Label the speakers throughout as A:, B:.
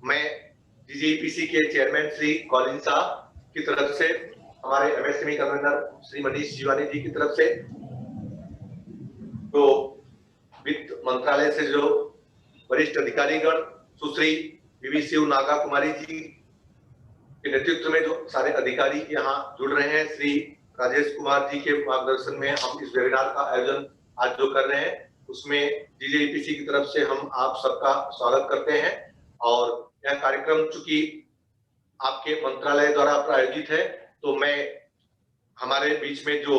A: मैं DGEPC के chairman Shri Colin साहब की तरफ से, हमारे MSME कन्वीनर श्री मनीष जीवानी जी की तरफ से, तो वित्त मंत्रालय से जो वरिष्ठ अधिकारीगण सुश्री बीवी शिव नागा कुमारी जी के नेतृत्व में जो सारे अधिकारी यहाँ जुड़ रहे हैं, श्री राजेश कुमार जी के मार्गदर्शन में हम इस वेबिनार का आयोजन आज जो कर रहे हैं उसमें DGEPC की तरफ से हम आप सबका स्वागत करते हैं। और यह कार्यक्रम चूंकि आपके मंत्रालय द्वारा प्रायोजित है, तो मैं हमारे बीच में जो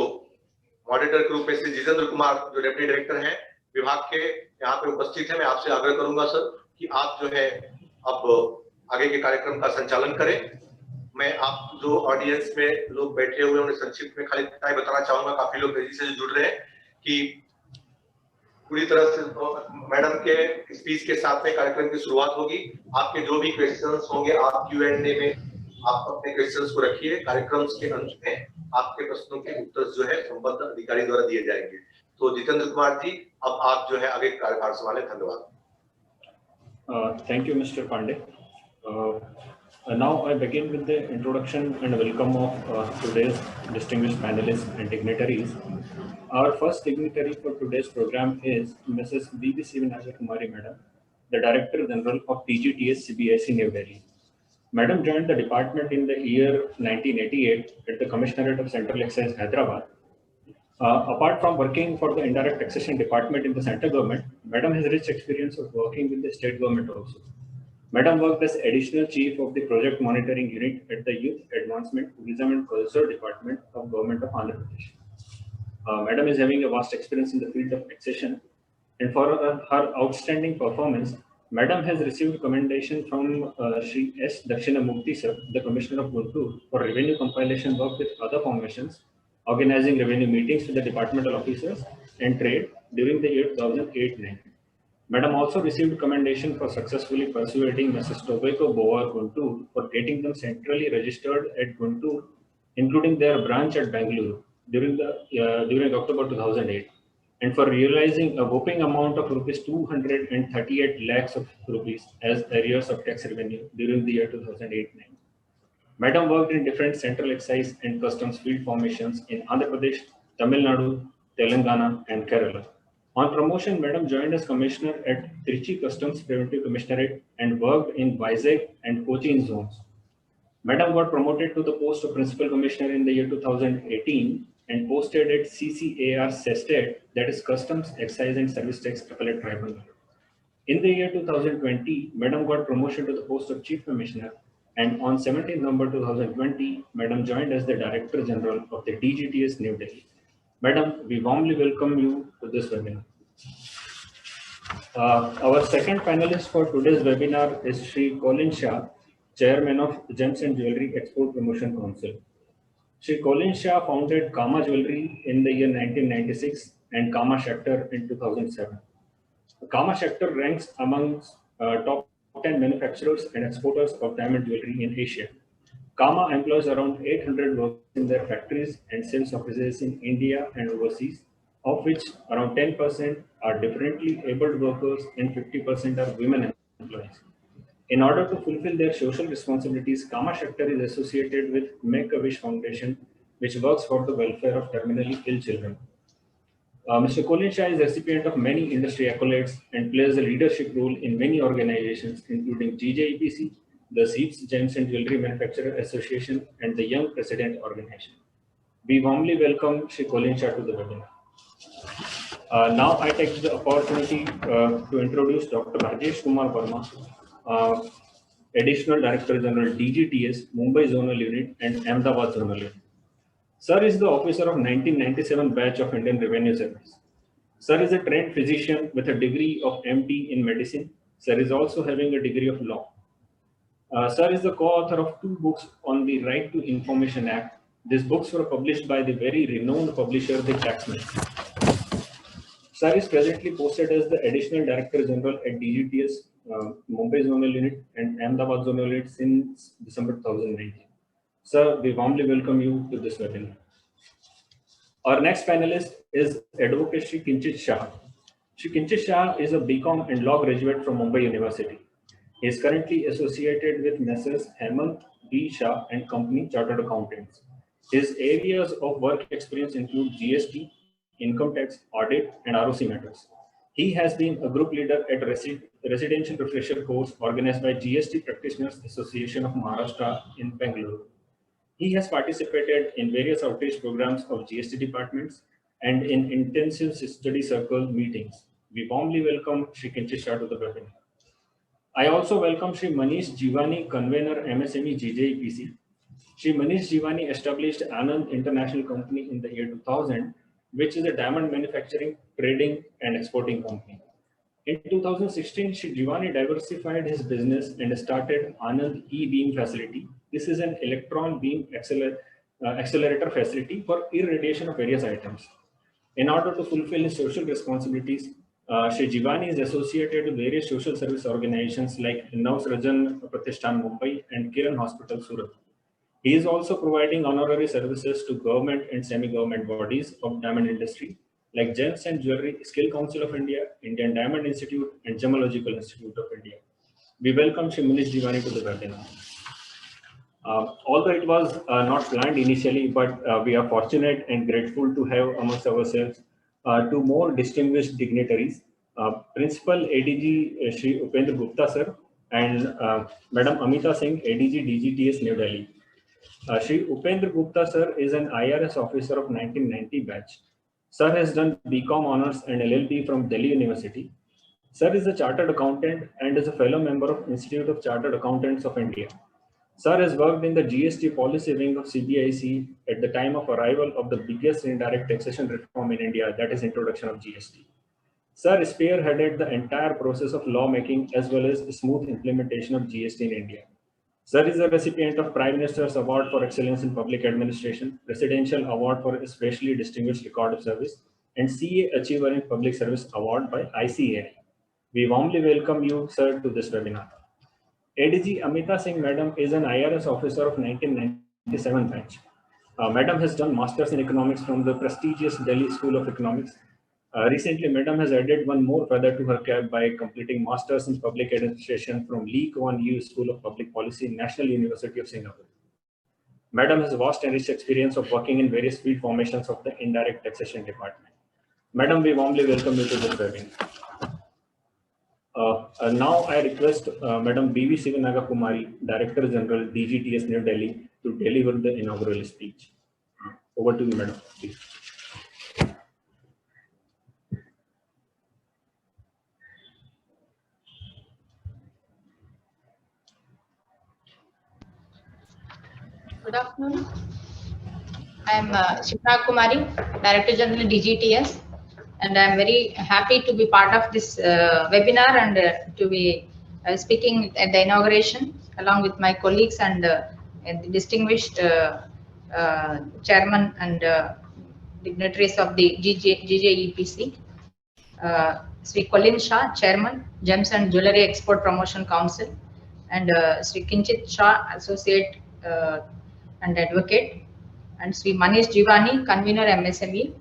A: मॉडरेटर के रूप में श्री जितेंद्र कुमार जो डिप्टी डायरेक्टर हैं विभाग के यहाँ पे उपस्थित है, मैं आपसे आग्रह करूंगा सर कि आप जो है अब आगे के कार्यक्रम का संचालन करें। मैं आप जो ऑडियंस में लोग बैठे हुए उन्हें संक्षिप्त में खाली इतना ही बताना चाहूंगा, काफी लोग तेजी से जुड़ रहे हैं, कि पूरी तरह से मैडम के स्पीच के साथ में कार्यक्रम की शुरुआत होगी। आपके जो भी क्वेश्चंस होंगे आप Q&A में आप अपने क्वेश्चंस को रखिए। कार्यक्रम के अंत में आपके प्रश्नों के उत्तर जो है संबद्ध अधिकारी द्वारा दिए जाएंगे। तो जितेंद्र कुमार जी, अब आप जो है आगे कार्यभार संभालें। धन्यवाद।
B: Thank you, Mr. Pandey. Now I begin with the introduction and welcome of today's distinguished panelists and dignitaries. Our first dignitary for today's program is Mrs. B.B. Sivanagar Kumari Madam, the Director General of DGTS CBIC New Delhi. Madam joined the department in the year 1988 at the Commissionerate of Central Excise, Hyderabad. Apart from working for the Indirect Taxation Department in the central government, Madam has rich experience of working with the state government also. Madam worked as Additional Chief of the Project Monitoring Unit at the Youth Advancement, Tourism and Culture Department of Government of Andhra Pradesh. Madam is having a vast experience in the field of taxation, and for her outstanding performance, Madam has received commendation from Shri S. Dakshinamurthy Sir, the Commissioner of Guntur, for revenue compilation work with other formations, organizing revenue meetings with the departmental officers and trade during the year 2008-9. Madam also received commendation for successfully persuading Mrs. Tobacco Boer Guntur for getting them centrally registered at Guntur, including their branch at Bangalore during October 2008, and for realizing a whopping amount of rupees 238 lakhs of rupees as arrears of tax revenue during the year 2008-9. Madam worked in different central excise and customs field formations in Andhra Pradesh, Tamil Nadu, Telangana, and Kerala. On promotion, Madam joined as Commissioner at Trichy Customs Preventive Commissionerate and worked in Vizag and Cochin zones. Madam got promoted to the post of Principal Commissioner in the year 2018 and posted at CCAR Sestet, that is Customs, Excise and Service Tax Appellate Tribunal. In the year 2020, Madam got promotion to the post of Chief Commissioner, and on 17 November 2020, Madam joined as the Director General of the DGTS New Delhi. Madam, we warmly welcome you to this webinar. Our second panelist for today's webinar is Shri Colin Shah, Chairman of Gems and Jewelry Export Promotion Council. Shri Colin Shah founded Kama Jewelry in the year 1996 and Kama Schecter in 2007. Kama Schecter ranks amongst top 10 manufacturers and exporters of diamond jewelry in Asia. Kama employs around 800 workers in their factories and sales offices in India and overseas, of which around 10% are differently abled workers and 50% are women employees. In order to fulfill their social responsibilities, Kama Schecter is associated with Make-A-Wish Foundation, which works for the welfare of terminally ill children. Mr. Colin Shah is recipient of many industry accolades and plays a leadership role in many organizations, including DGEPC, the SEEPS Gems and Jewelry Manufacturer Association, and the Young President Organization. We warmly welcome Shri Colin Shah to the webinar. Now I take the opportunity to introduce Dr. Rajesh Kumar Verma, Additional Director General DGTS, Mumbai Zonal Unit and Ahmedabad Zonal Unit. Sir is the officer of 1997 batch of Indian Revenue Service. Sir is a trained physician with a degree of MD in medicine. Sir is also having a degree of law. Sir is the co-author of 2 books on the Right to Information Act. These books were published by the very renowned publisher, The Taxman. Sir is presently posted as the Additional Director General at DGTS, Mumbai Zonal Unit and Ahmedabad Zonal Unit since December 2019. Sir, we warmly welcome you to this webinar. Our next panelist is Advocate Shri Kinchit Shah. Shri Kinchit Shah is a BCom and law graduate from Mumbai University. He is currently associated with Messrs. Hemant B. Shah and Company Chartered Accountants. His areas of work experience include GST, income tax, audit, and ROC matters. He has been a group leader at residential refresher course organized by GST Practitioners Association of Maharashtra in Bangalore. He has participated in various outreach programs of GST departments and in intensive study circle meetings. We warmly welcome Shri Kinchit Shah to the webinar. I also welcome Shri Manish Jivani, convener MSME GJEPC. Shri Manish Jivani established Anand International Company in the year 2000, which is a diamond manufacturing, trading, and exporting company. In 2016, Shri Jivani diversified his business and started Anand E-Beam facility. This is an electron beam accelerator facility for irradiation of various items. In order to fulfill his social responsibilities, Shri Jivani is associated with various social service organizations like Navsrajan Pratishthan Mumbai and Kiran Hospital Surat. He is also providing honorary services to government and semi-government bodies of diamond industry like Gems and Jewelry Skill Council of India, Indian Diamond Institute, and Gemological Institute of India. We welcome Shri Manish Jivani to the webinar. Although it was not planned initially, but we are fortunate and grateful to have amongst ourselves two more distinguished dignitaries, Principal ADG Shri Upendra Gupta sir and Madam Amita Singh, ADG DGTS New Delhi. Shri Upendra Gupta sir is an IRS officer of 1990 batch. Sir has done BCom honors and LLB from Delhi University. Sir is a chartered accountant and is a fellow member of Institute of Chartered Accountants of India. Sir has worked in the GST policy wing of CBIC at the time of arrival of the biggest indirect taxation reform in India, that is introduction of GST. Sir spearheaded the entire process of lawmaking as well as smooth implementation of GST in India. Sir is a recipient of Prime Minister's Award for Excellence in Public Administration, Presidential Award for Especially Distinguished Record of Service, and CA Achiever in Public Service Award by ICAI. We warmly welcome you, sir, to this webinar. ADG Amita Singh Madam is an IRS officer of 1997 batch. Madam has done Masters in Economics from the prestigious Delhi School of Economics. Recently, Madam has added one more feather to her cap by completing Masters in Public Administration from Lee Kuan Yew School of Public Policy, National University of Singapore. Madam has vast and rich experience of working in various field formations of the Indirect Taxation Department. Madam, we warmly welcome you to this webinar. Now I request Madam B.V. Sivanaga Kumari, Director General, DGTS New Delhi, to deliver the inaugural speech. Over to you, Madam, please.
C: Good afternoon. I am Sivanaga Kumari, Director General, DGTS. And I'm very happy to be part of this webinar and to be speaking at the inauguration along with my colleagues and the distinguished chairman and dignitaries of the GJEPC. Sri Colin Shah, Chairman, Gems and Jewelry Export Promotion Council, and Sri Kinchit Shah, Associate and Advocate, and Sri Manish Jivani, Convener MSME,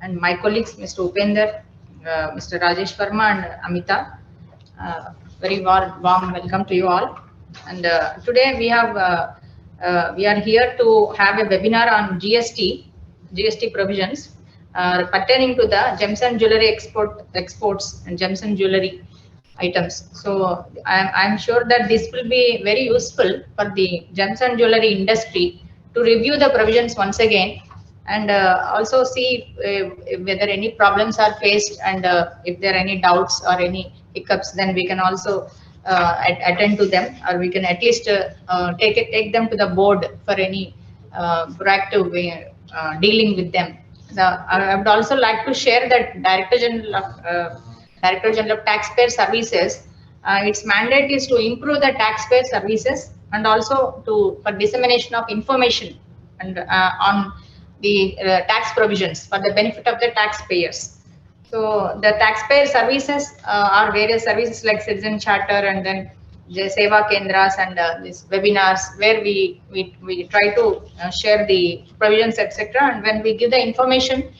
C: and my colleagues, Mr. Upender, Mr. Rajesh Verma, and Amita. Very warm welcome to you all. And today we are here to have a webinar on GST provisions pertaining to the gems and jewelry exports and gems and jewelry items. So I'm sure that this will be very useful for the gems and jewelry industry to review the provisions once again, and also see whether any problems are faced, and if there are any doubts or any hiccups, then we can also attend to them, or we can at least take them to the board for any proactive way dealing with them. I would also like to share that Director General of Taxpayer Services, its mandate is to improve the taxpayer services and also for dissemination of information and on the tax provisions for the benefit of the taxpayers. So the taxpayer services are various services like Citizen Charter and then the Seva Kendras and these webinars where we try to share the provisions, etc. And when we give the information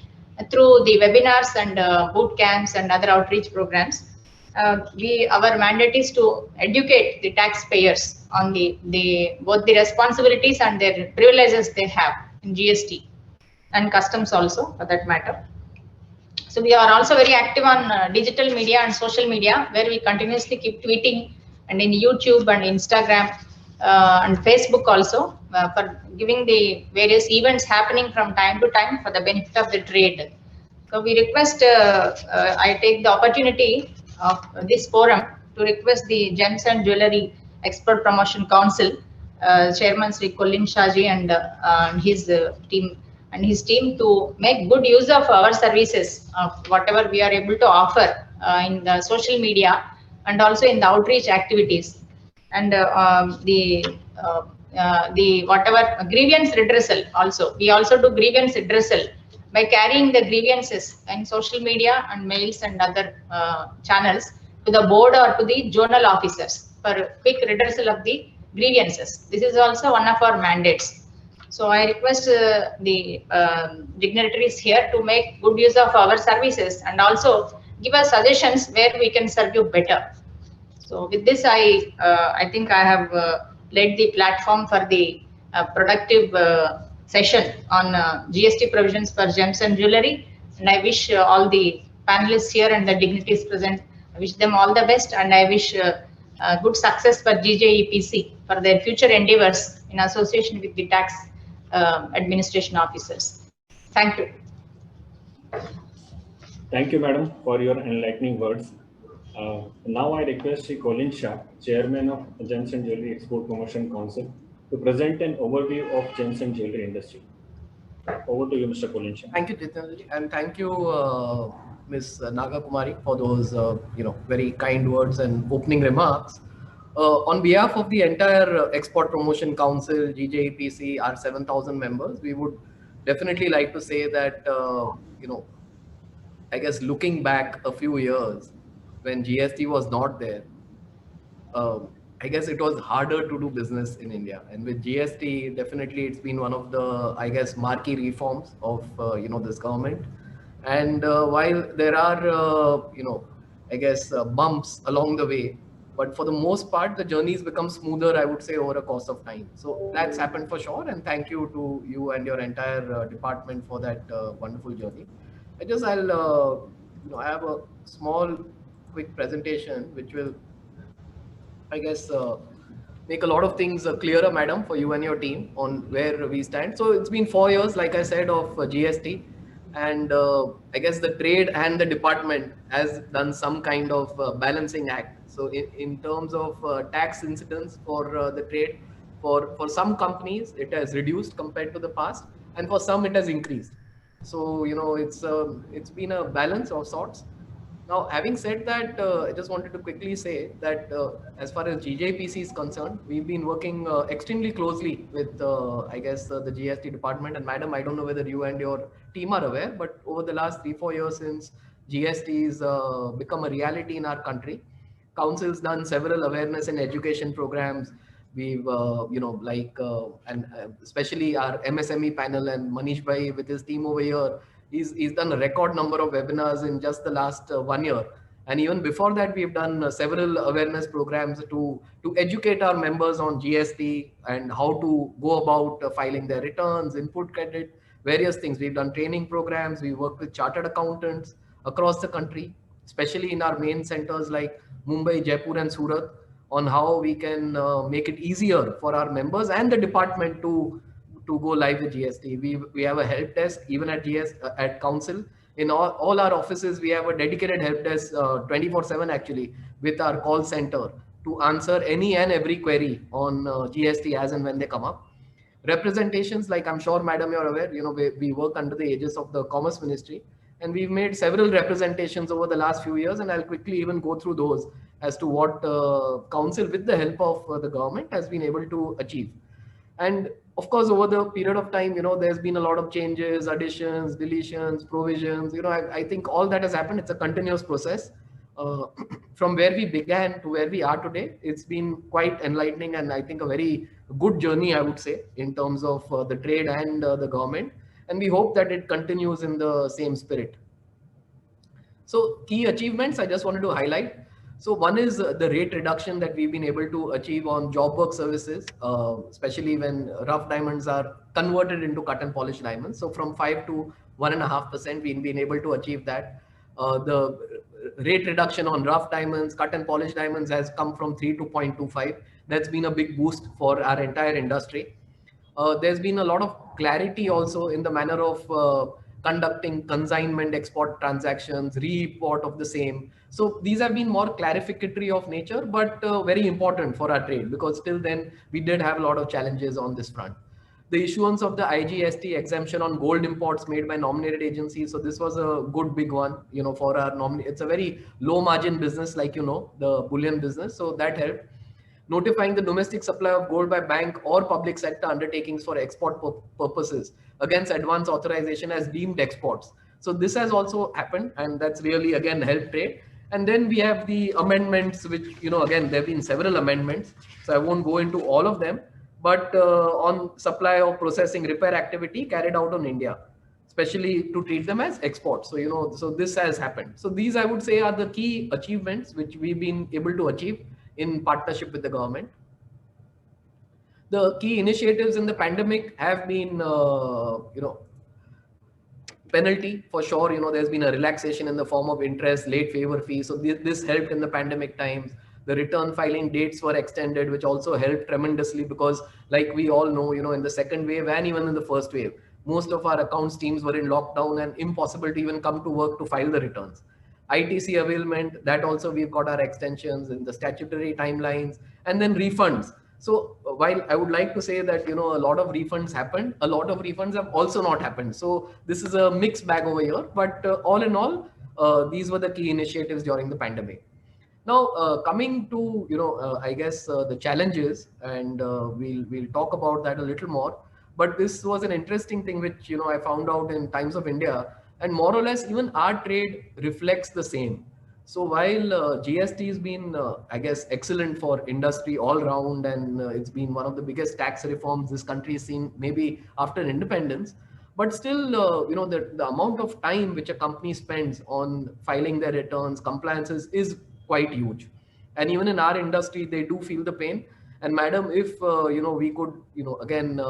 C: through the webinars and boot camps and other outreach programs, our mandate is to educate the taxpayers on both the responsibilities and their privileges they have in GST and customs also for that matter. So we are also very active on digital media and social media, where we continuously keep tweeting, and in YouTube and Instagram and Facebook also, for giving the various events happening from time to time for the benefit of the trade. So we request, I take the opportunity of this forum to request the Gems and Jewelry Export Promotion Council, Chairman Sri Colin Shaji and his team to make good use of our services of whatever we are able to offer in the social media and also in the outreach activities, and the whatever grievance redressal also. We also do grievance redressal by carrying the grievances in social media and mails and other channels to the board or to the zonal officers for quick redressal of the grievances. This is also one of our mandates. So I request the dignitaries here to make good use of our services and also give us suggestions where we can serve you better. So with this, I think I have laid the platform for the productive session on GST provisions for gems and jewelry. And I wish all the panelists here and the dignitaries present, I wish them all the best, and I wish good success for GJEPC for their future endeavors in association with the tax administration officers. Thank you.
B: Thank you, madam, for your enlightening words. Now I request Sri Colin Shah, Chairman of Gems and Jewelry Export Promotion Council, to present an overview of gems and jewelry industry. Over to you, Mr. Colin Shah.
D: Thank you, Jitanji, and thank you, Ms. Naga Kumari, for those very kind words and opening remarks. On behalf of the entire Export Promotion Council, GJEPC, our 7,000 members, we would definitely like to say that I guess looking back a few years when GST was not there, I guess it was harder to do business in India. And with GST, definitely it's been one of the, I guess, marquee reforms of, this government. And while there are, I guess, bumps along the way, but for the most part, the journeys become smoother, I would say, over a course of time. So that's happened for sure. And thank you to you and your entire department for that wonderful journey. I have a small, quick presentation, which will, I guess, make a lot of things clearer, madam, for you and your team on where we stand. So it's been 4 years, like I said, of GST. And I guess the trade and the department has done some kind of balancing act. So in terms of tax incidence for the trade, for some companies, it has reduced compared to the past, and for some it has increased. So, it's been a balance of sorts. Now, having said that, I just wanted to quickly say that as far as GJEPC is concerned, we've been working extremely closely with, I guess, the GST department. And madam, I don't know whether you and your team are aware, but over the last 3-4 years since GST has become a reality in our country, Council's done several awareness and education programs. We've, and especially our MSME panel and Manish Bhai with his team over here, he's done a record number of webinars in just the last 1 year. And even before that, we've done several awareness programs to educate our members on GST and how to go about filing their returns, input credit, various things. We've done training programs. We work with chartered accountants across the country, especially in our main centers like Mumbai, Jaipur and Surat, on how we can make it easier for our members and the department to go live with GST. We have a help desk even at Council. In all our offices, we have a dedicated help desk 24/7 actually with our call center to answer any and every query on GST as and when they come up. Representations, like I'm sure madam you're aware, we work under the aegis of the Commerce Ministry, and we've made several representations over the last few years, and I'll quickly even go through those as to what Council, with the help of the government, has been able to achieve. And of course, over the period of time, there's been a lot of changes, additions, deletions, provisions. I think all that has happened. It's a continuous process. From where we began to where we are today, it's been quite enlightening and I think a very good journey, I would say, in terms of the trade and the government. And we hope that it continues in the same spirit. So key achievements I just wanted to highlight. So one is the rate reduction that we've been able to achieve on job work services, especially when rough diamonds are converted into cut and polish diamonds. So from 5 to 1.5%, we've been able to achieve that. The rate reduction on rough diamonds, cut and polish diamonds has come from 3 to 0.25. That's been a big boost for our entire industry. There's been a lot of clarity also in the manner of conducting consignment export transactions, re-import of the same. So these have been more clarificatory of nature, but very important for our trade, because till then we did have a lot of challenges on this front. The issuance of the IGST exemption on gold imports made by nominated agencies. So this was a good big one, for our it's a very low margin business, like, the bullion business. So that helped. Notifying the domestic supply of gold by bank or public sector undertakings for export purposes against advance authorization as deemed exports. So this has also happened, and that's really, again, helped trade. And then we have the amendments, which, again, there have been several amendments, so I won't go into all of them, but on supply of processing repair activity carried out on India, especially to treat them as exports. So, so this has happened. So these, I would say, are the key achievements which we've been able to achieve in partnership with the government. The key initiatives in the pandemic have been, penalty for sure. There's been a relaxation in the form of interest, late favor fees. So this helped in the pandemic times. The return filing dates were extended, which also helped tremendously, because like we all know, in the second wave and even in the first wave, most of our accounts teams were in lockdown and impossible to even come to work to file the returns. ITC availment, that also we've got our extensions in the statutory timelines, and then refunds. So while I would like to say that, a lot of refunds happened, a lot of refunds have also not happened. So this is a mixed bag over here, but all in all, these were the key initiatives during the pandemic. Now, coming to, I guess the challenges, and we'll talk about that a little more. But this was an interesting thing which, I found out in Times of India, and more or less even our trade reflects the same. So while GST has been, I guess, excellent for industry all round, and it's been one of the biggest tax reforms this country has seen maybe after independence, but still, the amount of time which a company spends on filing their returns, compliances is quite huge. And even in our industry, they do feel the pain. And madam, if, we could, again,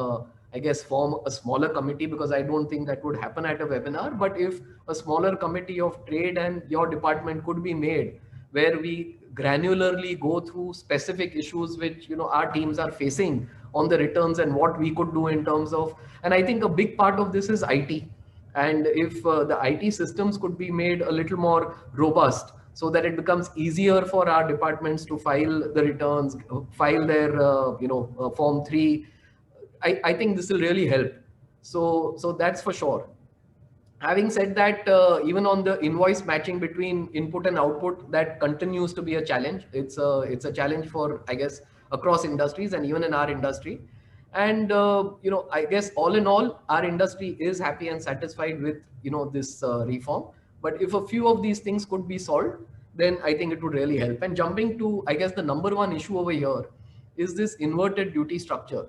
D: I guess form a smaller committee, because I don't think that would happen at a webinar, but if a smaller committee of trade and your department could be made, where we granularly go through specific issues which, our teams are facing on the returns, and what we could do in terms of, and I think a big part of this is IT. And if the IT systems could be made a little more robust, so that it becomes easier for our departments to file the returns, file their, Form 3, I think this will really help. So that's for sure. Having said that, even on the invoice matching between input and output, that continues to be a challenge. It's a challenge for, I guess, across industries and even in our industry. And, I guess all in all, our industry is happy and satisfied with, this reform. But if a few of these things could be solved, then I think it would really help. And jumping to, I guess, the number one issue over here is this inverted duty structure.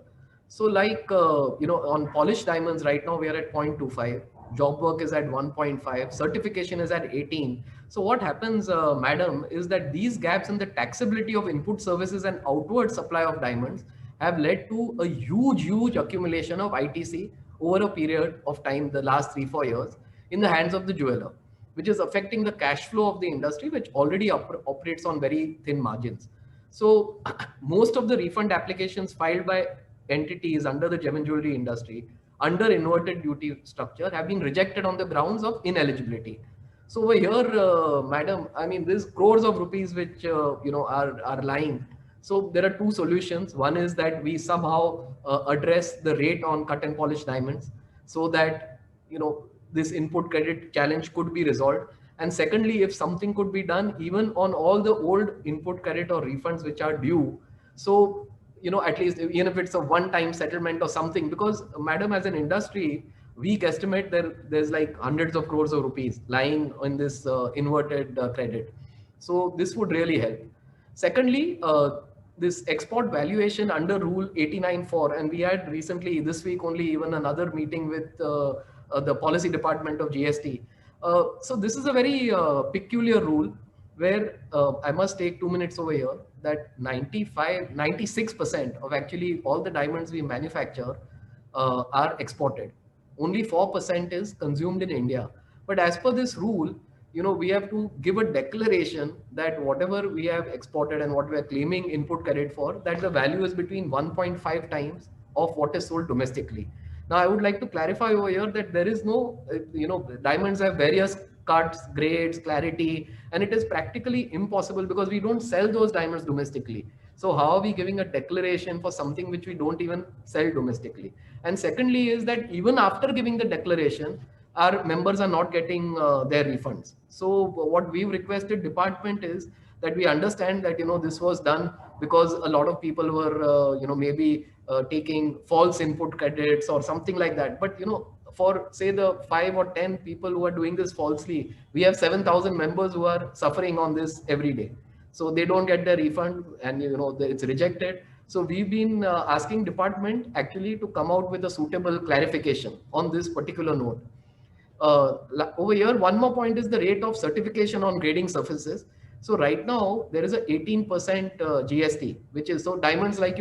D: So like, on polished diamonds right now, we are at 0.25. Job work is at 1.5. Certification is at 18. So what happens, madam, is that these gaps in the taxability of input services and outward supply of diamonds have led to a huge accumulation of ITC over a period of time, the last 3-4 years, in the hands of the jeweler, which is affecting the cash flow of the industry, which already operates on very thin margins. So most of the refund applications filed by entities under the gem and jewelry industry under inverted duty structure have been rejected on the grounds of ineligibility. So over here, madam, I mean, there's crores of rupees which are lying. So there are two solutions. One is that we somehow address the rate on cut and polish diamonds, so that this input credit challenge could be resolved. And secondly, if something could be done even on all the old input credit or refunds which are due, so at least even if it's a one-time settlement or something, because madam, as an industry, we estimate there's like hundreds of crores of rupees lying in this inverted credit. So this would really help. Secondly, this export valuation under Rule 89.4, and we had recently this week only even another meeting with the policy department of GST. So this is a very peculiar rule, where I must take 2 minutes over here, that 96% of actually all the diamonds we manufacture are exported. Only 4% is consumed in India. But as per this rule, we have to give a declaration that whatever we have exported and what we are claiming input credit for, that the value is between 1.5 times of what is sold domestically. Now, I would like to clarify over here that there is no, diamonds have various cuts, grades, clarity, and it is practically impossible because we don't sell those diamonds domestically. So how are we giving a declaration for something which we don't even sell domestically? And secondly is that even after giving the declaration, our members are not getting their refunds. So what we've requested department is that we understand that, this was done because a lot of people were, maybe taking false input credits or something like that. But, for say the 5 or 10 people who are doing this falsely, we have 7,000 members who are suffering on this every day. So they don't get their refund and, it's rejected. So we've been asking department actually to come out with a suitable clarification on this particular note. Over here, one more point is the rate of certification on grading surfaces. So right now there is a 18% GST, which is, so diamonds, like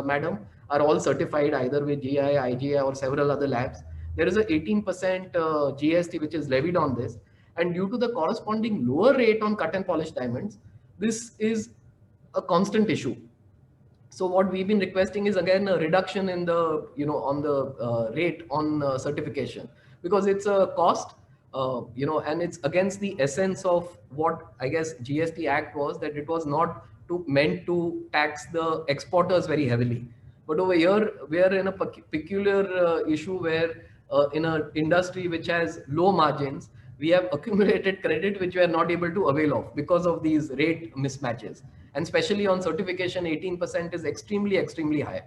D: madam, are all certified either with GI, IGI or several other labs. There is a 18% GST which is levied on this, and due to the corresponding lower rate on cut and polished diamonds, this is a constant issue. So what we've been requesting is again a reduction in the, on the rate on certification, because it's a cost, and it's against the essence of what I guess GST Act was, that it was not meant to tax the exporters very heavily. But over here, we are in a peculiar issue where in an industry which has low margins, we have accumulated credit which we are not able to avail of because of these rate mismatches. And especially on certification, 18% is extremely, extremely high.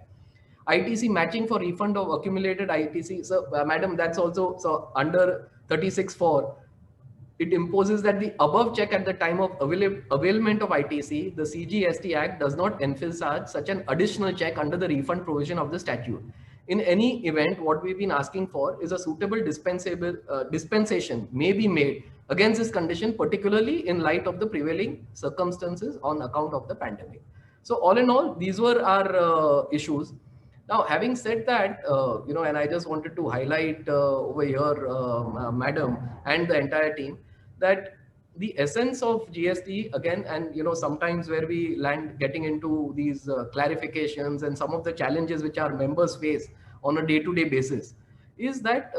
D: ITC matching for refund of accumulated ITC. So, madam, that's also, so under 36(4), it imposes that the above check at the time of availment of ITC, the CGST Act does not envisage such an additional check under the refund provision of the statute. In any event, what we've been asking for is a suitable dispensation may be made against this condition, particularly in light of the prevailing circumstances on account of the pandemic. So all in all, these were our issues. Now, having said that, and I just wanted to highlight over here, madam, and the entire team, that the essence of GST again, and sometimes where we land getting into these clarifications and some of the challenges which our members face on a day-to-day basis, is that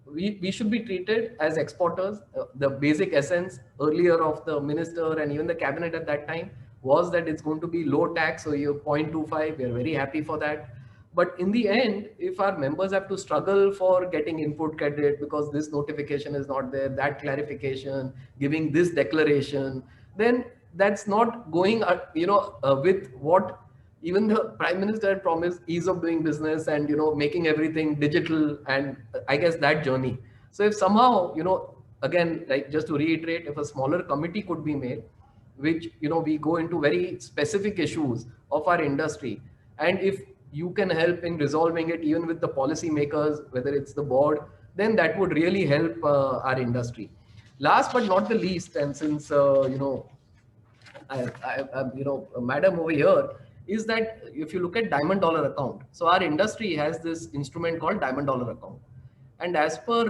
D: we should be treated as exporters. The basic essence earlier of the minister and even the cabinet at that time was that it's going to be low tax, so you 0.25, we're very happy for that. But in the end, if our members have to struggle for getting input credit because this notification is not there, that clarification, giving this declaration, then that's not going, with what even the Prime Minister had promised, ease of doing business and, making everything digital, and I guess that journey. So if somehow, again, like just to reiterate, if a smaller committee could be made, which, we go into very specific issues of our industry, and if you can help in resolving it even with the policy makers, whether it's the board, then that would really help our industry. Last but not the least, and since madam over here, is that if you look at diamond dollar account, so our industry has this instrument called diamond dollar account, and as per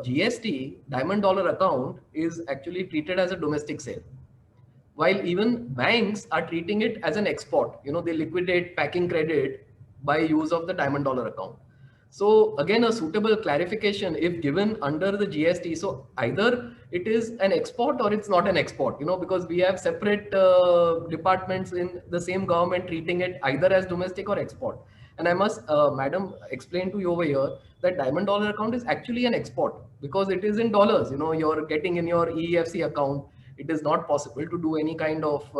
D: GST, diamond dollar account is actually treated as a domestic sale, while even banks are treating it as an export. They liquidate packing credit by use of the diamond dollar account. So again, a suitable clarification if given under the GST. So either it is an export or it's not an export, because we have separate departments in the same government treating it either as domestic or export. And I must, madam, explain to you over here that diamond dollar account is actually an export because it is in dollars. You're getting in your EEFC account. It is not possible to do any kind of,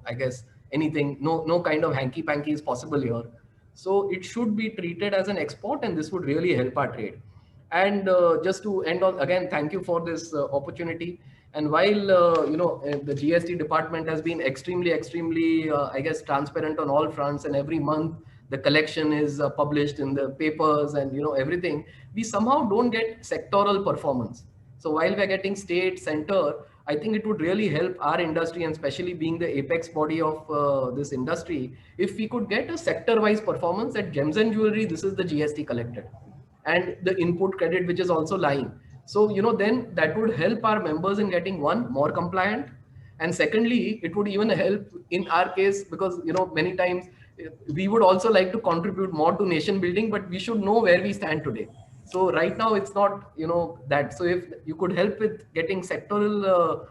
D: I guess anything, no kind of hanky panky is possible here. So it should be treated as an export, and this would really help our trade. And just to end on, again, thank you for this opportunity. And while, the GST department has been extremely, I guess, transparent on all fronts, and every month the collection is published in the papers and, everything, we somehow don't get sectoral performance. So while we're getting state, center, I think it would really help our industry, and especially being the apex body of this industry, if we could get a sector-wise performance at gems and jewelry. This is the GST collected, and the input credit which is also lying. So then that would help our members in getting, one, more compliant, and secondly, it would even help in our case, because many times we would also like to contribute more to nation building, but we should know where we stand today. So right now it's not that. So if you could help with getting sectoral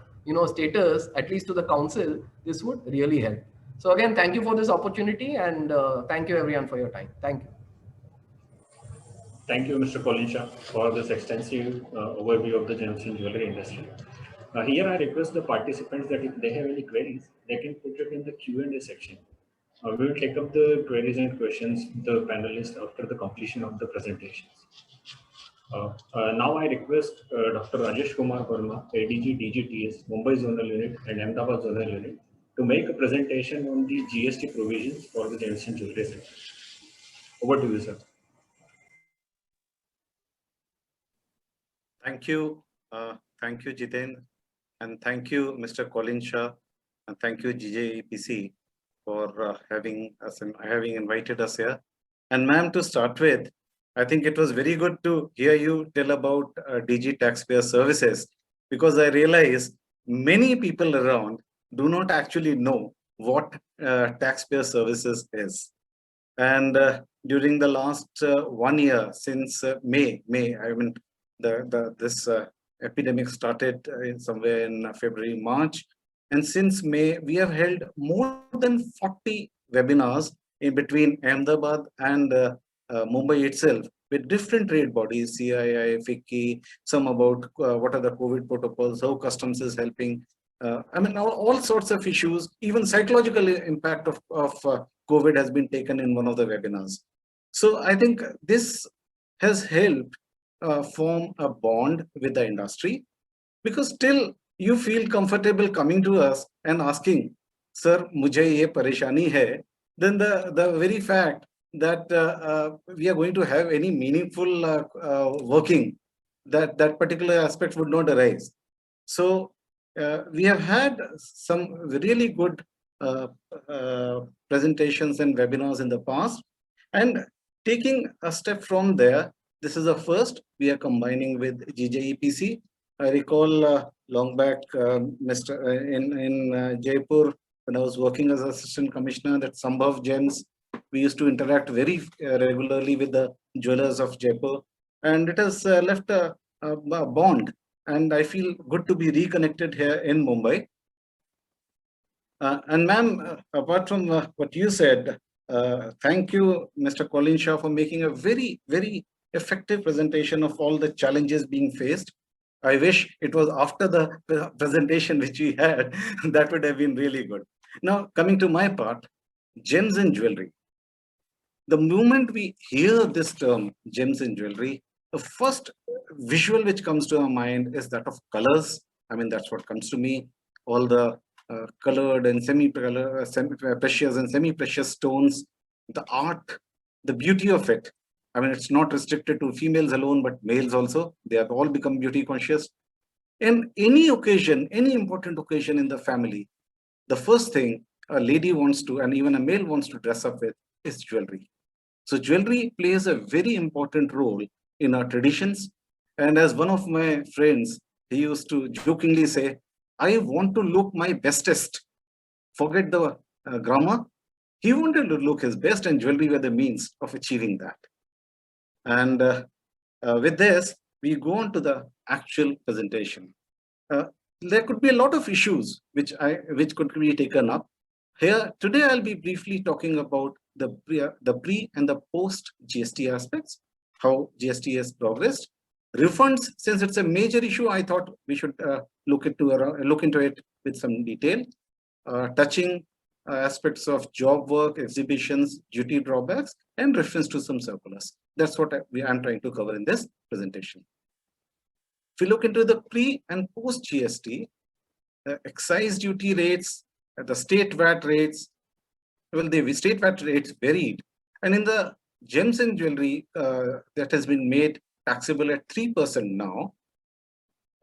D: status, at least to the council, this would really help. So again, thank you for this opportunity, and thank you everyone for your time. Thank you.
B: Thank you, Mr. Kolinsha, for this extensive overview of the gems and jewelry industry. Here I request the participants that if they have any queries, they can put it in the Q&A section. We will take up the queries and questions the panelists after the completion of the presentations. Now I request Dr. Rajesh Kumar Verma, ADG DGTS, Mumbai Zonal Unit and Ahmedabad Zonal Unit, to make a presentation on the GST provisions for the gems and jewelry sector. Over to you, sir.
E: Thank you, Jiten, and thank you, Mr. Kolinsha, and thank you, GJEPC, for having invited us here. And ma'am, to start with, I think it was very good to hear you tell about DG Taxpayer Services, because I realize many people around do not actually know what Taxpayer Services is. And during the last 1 year, since May, I mean, this epidemic started somewhere in February, March. And since May, we have held more than 40 webinars in between Ahmedabad and Mumbai itself, with different trade bodies, CII, FICCI, some about what are the COVID protocols, how customs is helping. I mean, all sorts of issues, even psychological impact of COVID has been taken in one of the webinars. So I think this has helped form a bond with the industry, because still you feel comfortable coming to us and asking, sir, mujhe ye pareshani hai, then the very fact that we are going to have any meaningful working, that particular aspect would not arise. So we have had some really good presentations and webinars in the past, and taking a step from there, this is the first. We are combining with GJEPC. I recall long back, in Jaipur, when I was working as Assistant Commissioner at Sambhav Gems, we used to interact very regularly with the jewelers of Jaipur, and it has left a bond. And I feel good to be reconnected here in Mumbai. And ma'am, apart from what you said, thank you, Mr. Kolinsha, for making a very, very effective presentation of all the challenges being faced. I wish it was after the presentation which we had. That would have been really good. Now, coming to my part, gems and jewelry. The moment we hear this term, gems and jewelry, the first visual which comes to our mind is that of colors. I mean, that's what comes to me. All the colored and semi-precious and semi-precious stones, the art, the beauty of it. I mean, it's not restricted to females alone, but males also. They have all become beauty conscious. In any occasion, any important occasion in the family, the first thing a lady wants to, and even a male wants to dress up with, is jewelry. So jewelry plays a very important role in our traditions. And as one of my friends, he used to jokingly say, I want to look my bestest. Forget the grammar. He wanted to look his best, and jewelry were the means of achieving that. And with this, we go on to the actual presentation. There could be a lot of issues which could be taken up. Here, today I'll be briefly talking about the pre and the post GST aspects, how GST has progressed. Refunds, since it's a major issue, I thought we should look into it with some detail, touching aspects of job work, exhibitions, duty drawbacks, and reference to some circulars. That's what I'm trying to cover in this presentation. If you look into the pre and post GST, excise duty rates, the state VAT rates, well, the state VAT rates varied. And in the gems and jewelry, that has been made taxable at 3% now.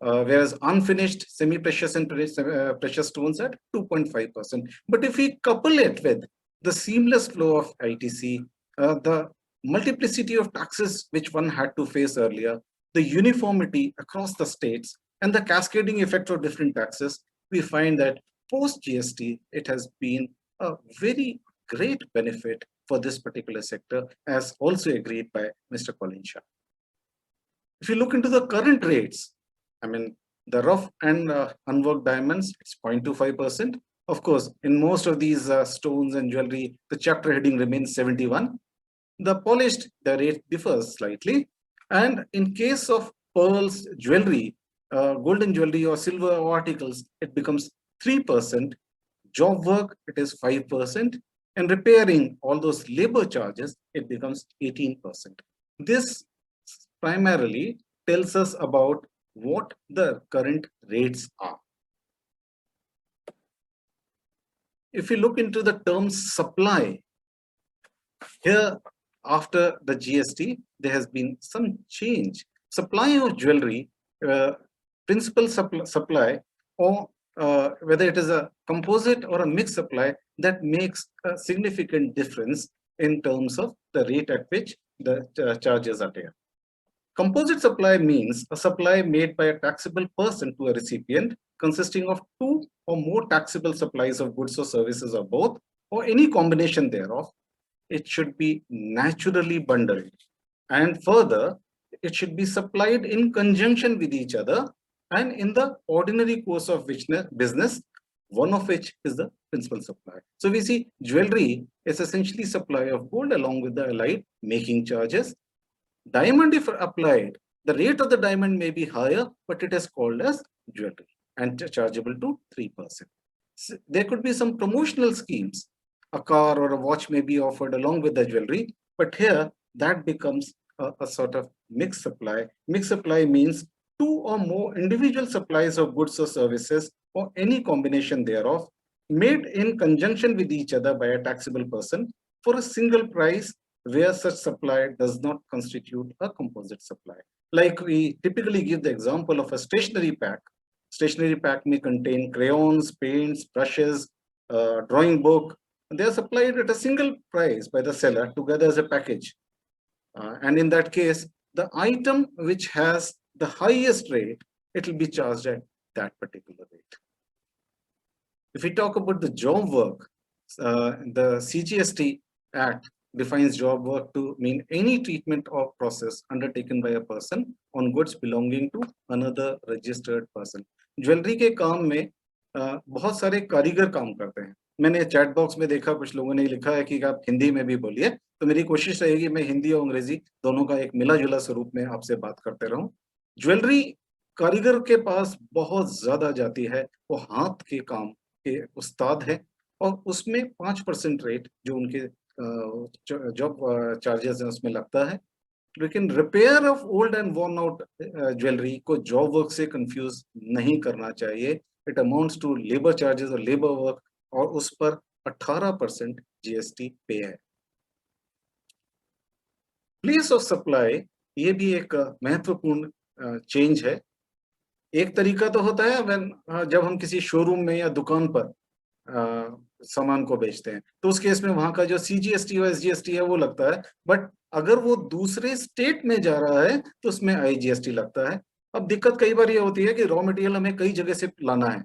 E: whereas unfinished semi-precious and precious stones at 2.5%. But if we couple it with the seamless flow of ITC, the multiplicity of taxes which one had to face earlier, the uniformity across the states, and the cascading effect of different taxes, we find that post GST, it has been a very great benefit for this particular sector, as also agreed by Mr. Colin Shah. If you look into the current rates, I mean, the rough and unworked diamonds, it's 0.25%. Of course, in most of these stones and jewelry, the chapter heading remains 71. The polished, the rate differs slightly. And in case of pearls, jewelry, golden jewelry or silver articles, it becomes 3%. Job work, it is 5%. And repairing all those labor charges, it becomes 18%. This primarily tells us about what the current rates are. If you look into the term supply, here after the GST, there has been some change. Supply of jewelry, principal supply, or whether it is a composite or a mixed supply, that makes a significant difference in terms of the rate at which the charges are there. Composite supply means a supply made by a taxable person to a recipient consisting of two or more taxable supplies of goods or services or both, or any combination thereof. It should be naturally bundled. And further, it should be supplied in conjunction with each other and in the ordinary course of business, one of which is the principal supply. So we see jewelry is essentially supply of gold along with the allied making charges. Diamond, if applied, the rate of the diamond may be higher, but it is called as jewelry and chargeable to 3%. So there could be some promotional schemes. A car or a watch may be offered along with the jewelry, but here that becomes a sort of mixed supply. Mixed supply means two or more individual supplies of goods or services or any combination thereof made in conjunction with each other by a taxable person for a single price, where such supply does not constitute a composite supply. Like we typically give the example of a stationery pack. Stationery pack may contain crayons, paints, brushes, drawing book. They are supplied at a single price by the seller together as a package. And in that case, the item which has the highest rate, it will be charged at that particular rate. If we talk about the job work, the CGST Act defines job work to mean any treatment or process undertaken by a person on goods belonging to another registered person. Jewellery के काम में बहुत सारे कारीगर काम करते हैं. मैंने चैट बॉक्स में देखा कुछ लोगों ने लिखा है कि आप हिंदी में भी बोलिए, तो मेरी कोशिश रहेगी मैं हिंदी और अंग्रेजी दोनों का एक मिला जुला स्वरूप में आपसे बात करते रहूं. ज्वेलरी कारीगर के पास बहुत ज्यादा जाती है, वो हाथ के काम के उस्ताद है और उसमें 5% रेट जो उनके जॉब चार्जेस हैं उसमें लगता है. लेकिन repair of old and worn out jewellery को जॉब वर्क से कंफ्यूज नहीं करना चाहिए. It amounts to labour charges और लेबर वर्क और उस पर 18% जीएसटी पे है. प्लेस ऑफ सप्लाई ये भी एक महत्वपूर्ण चेंज है. एक तरीका तो होता है जब हम किसी शोरूम में या दुकान पर सामान को बेचते हैं, तो उस केस में वहां का जो सीजीएसटी और एसजीएसटी है वो लगता है. बट अगर वो दूसरे स्टेट में जा रहा है तो उसमें आईजीएसटी लगता है. अब दिक्कत कई बार ये होती है कि रॉ मटेरियल हमें कई जगह से लाना है.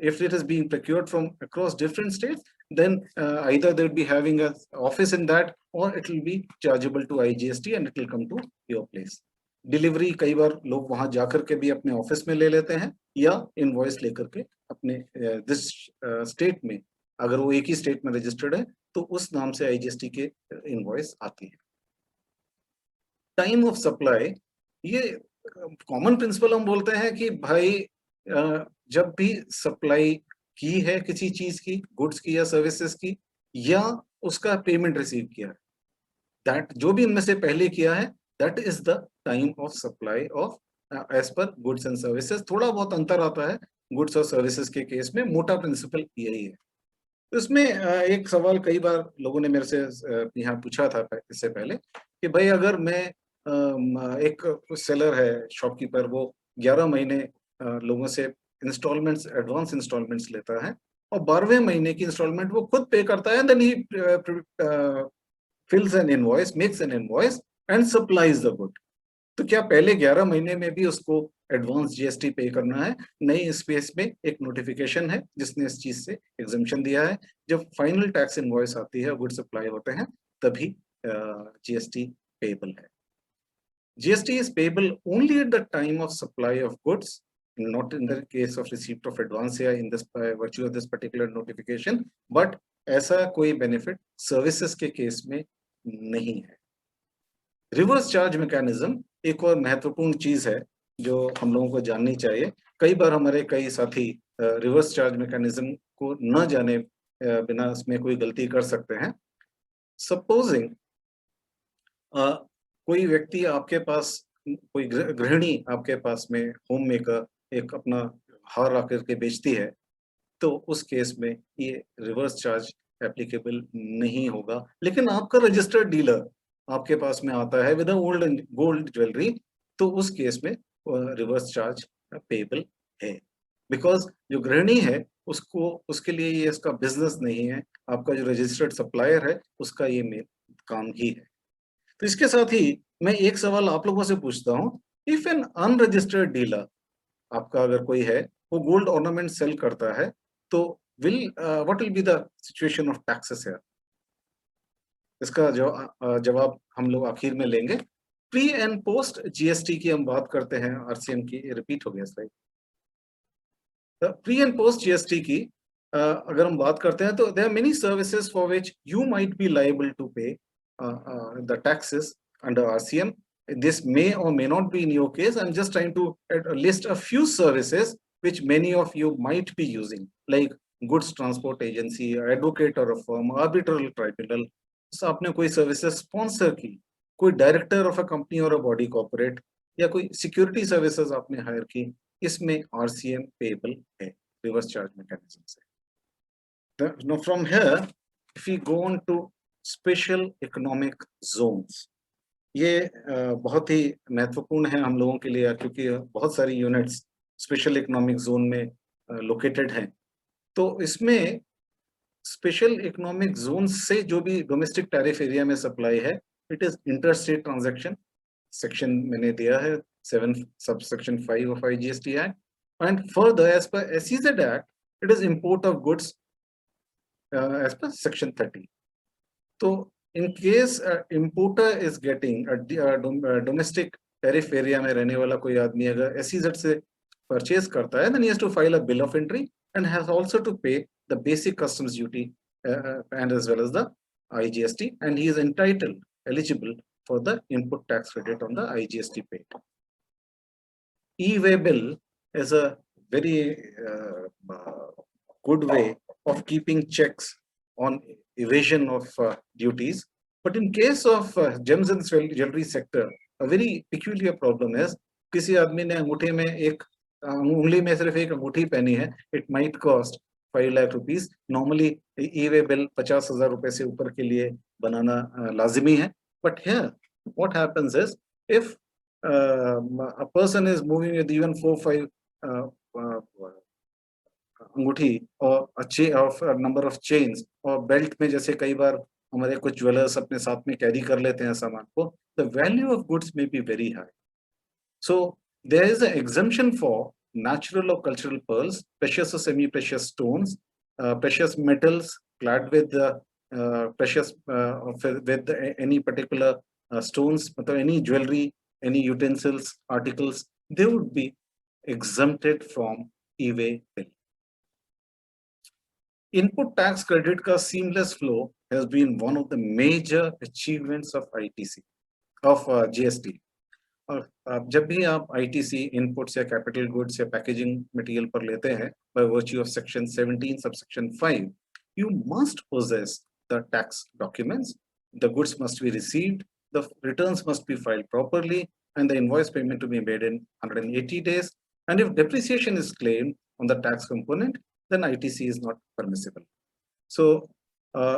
E: If it is being procured from across different states, then either they will be having an office in that, or it will be chargeable to IGST and it will come to your place. Delivery कई बार लोग वहां जाकर के भी अपने office में ले लेते हैं या इनवॉइस लेकर के अपने दिस स्टेट में, अगर वो एक ही स्टेट में रजिस्टर्ड है तो उस नाम से आईजीएसटी के इनवॉइस आती है. टाइम ऑफ सप्लाई, ये कॉमन प्रिंसिपल हम बोलते हैं कि भाई जब भी सप्लाई की है किसी चीज की, गुड्स की या सर्विसेज की, या उसका पेमेंट रिसीव किया है, दैट जो भी इनमें से पहले किया है, that is the time of supply of as per goods and services. थोड़ा बहुत अंतर आता है गुड्स और सर्विसेज के केस में, मोटा प्रिंसिपल यही है. इसमें एक सवाल कई बार लोगों ने मेरे से यहाँ पूछा था इससे पहले कि भाई अगर मैं एक सेलर है, शॉपकीपर, वो 11 महीने लोगों से इंस्टॉलमेंट्स, एडवांस इंस्टॉलमेंट्स लेता है और 12वें महीने की इंस्टॉलमेंट वो खुद पे करता है, then he fills an invoice, makes an invoice and supplies the good. तो क्या पहले 11 महीने में भी उसको एडवांस जीएसटी पे करना है? नहीं, स्पेस में एक नोटिफिकेशन है जिसने इस चीज से एग्जम्पशन दिया है। जब फाइनल टैक्स इनवॉइस आती है, गुड सप्लाई होते हैं, तभी जीएसटी पेएबल है। GST is payable only at the time of supply of goods, not in the case of receipt of advance here in this by virtue of this particular notification, but ऐसा कोई benefit services के case में नहीं है। Reverse charge mechanism एक और महत्वपूर्ण चीज है जो हम लोगों को जाननी चाहिए। कई बार हमारे कई साथी रिवर्स चार्ज मैकेनिज्म को न जाने बिना इसमें कोई गलती कर सकते हैं। सपोजिंग कोई व्यक्ति आपके पास, कोई गृहिणी आपके पास में होम मेकर एक अपना हार आकर के बेचती है, तो उस केस में ये रिवर्स चार्ज एप्लीकेबल नहीं होगा। लेकिन आपका रजिस्टर्ड डीलर आपके पास में आता है विद ओल्ड गोल्ड ज्वेलरी, तो उस केस में रिवर्स चार्ज पेएबल है, बिकॉज जो गृहिणी है उसको, उसके लिए ये इसका बिजनेस नहीं है। आपका जो रजिस्टर्ड सप्लायर है उसका ये मेन काम ही है। तो इसके साथ ही मैं एक सवाल आप लोगों से पूछता हूं, इफ एन अनरजिस्टर्ड डीलर आपका अगर कोई है, वो गोल्ड ऑर्नामेंट सेल करता है, तो what will be the situation of taxes here? इसका जवाब हम लोग आखिर में लेंगे। प्री एंड पोस्ट जीएसटी की हम बात करते हैं, आरसीएम की, रिपीट हो गया slide. Pre and post GST की अगर हम बात करते हैं, तो there are many services for which you might be liable to pay the taxes under RCM. This may or may not be in your case. I'm just trying to list a few services which many of you might be using, like goods transport agency, advocate or a firm, arbitral tribunal. So आपने कोई services sponsor की, कोई director of a company or a body corporate, या कोई security services आपने hire की, इसमें RCM payable है reverse charge mechanism से। Now from here, if we go on to special economic zones, ये बहुत ही महत्वपूर्ण है हम लोगों के लिए, क्योंकि बहुत सारी यूनिट्स स्पेशल इकोनॉमिक जोन में लोकेटेड हैं। तो इसमें स्पेशल इकोनॉमिक जोन से जो भी डोमेस्टिक टैरिफ एरिया में सप्लाई है, it is interstate transaction. Section मैंने दिया है 7 subsection 5 of IGST act, and further as per SEZ act it is import of goods as per section 30। तो in case importer is getting domestic tariff area में रहने वाला कोई आदमी अगर SEZ से परचेज करता है, then he has to file a bill of entry and has also to pay the basic customs duty and as well as the IGST, and he is eligible for the input tax credit on the IGST paid. E-way bill is a very good way of keeping checks on evasion of duties, but in case of gems and jewelry sector, a very peculiar problem is, किसी आदमी ने अंगूठे में एक उंगली में सिर्फ एक अंगूठी पहनी है, it might cost 5 lakh rupees. Normally e-way bill 50,000 रुपए से ऊपर के लिए बनाना लाजिमी है, but here what happens is, if a person is moving with even 4-5 अंगूठी और नंबर ऑफ चेन्स और बेल्ट में, जैसे कई बार हमारे कुछ ज्वेलर्स अपने साथ में कैरी कर लेते हैं सामान को, द वैल्यू ऑफ गुड्स में be very high. So there is a exemption for natural or cultural pearls, precious or semi-precious stones, precious metals clad with precious with any particular stones, any jewelry, any utensils, articles, they would be exempted from e-way bill. Input tax credit का seamless flow has been one of the major achievements of ITC, of GST. और जब भी आप ITC inputs या capital goods या packaging material पर लेते हैं, by virtue of section 17 subsection 5, you must possess the tax documents, the goods must be received, the returns must be filed properly, and the invoice payment to be made in 180 days. And if depreciation is claimed on the tax component, then ITC is not permissible. So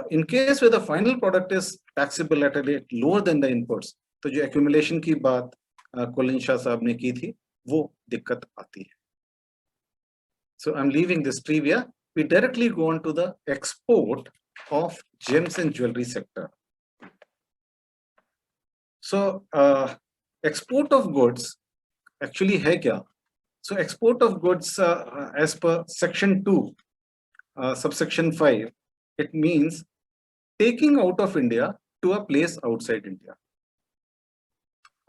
E: in case where the final product is taxable at a rate lower than the inputs, तो जो accumulation की बात कुलिन शाह साहब ने की थी, वो दिक्कत आती है. So I'm leaving this trivia. We directly go on to the export of gems and jewelry sector. So export of goods actually है क्या? So export of goods as per section 2, subsection 5, it means taking out of India to a place outside India.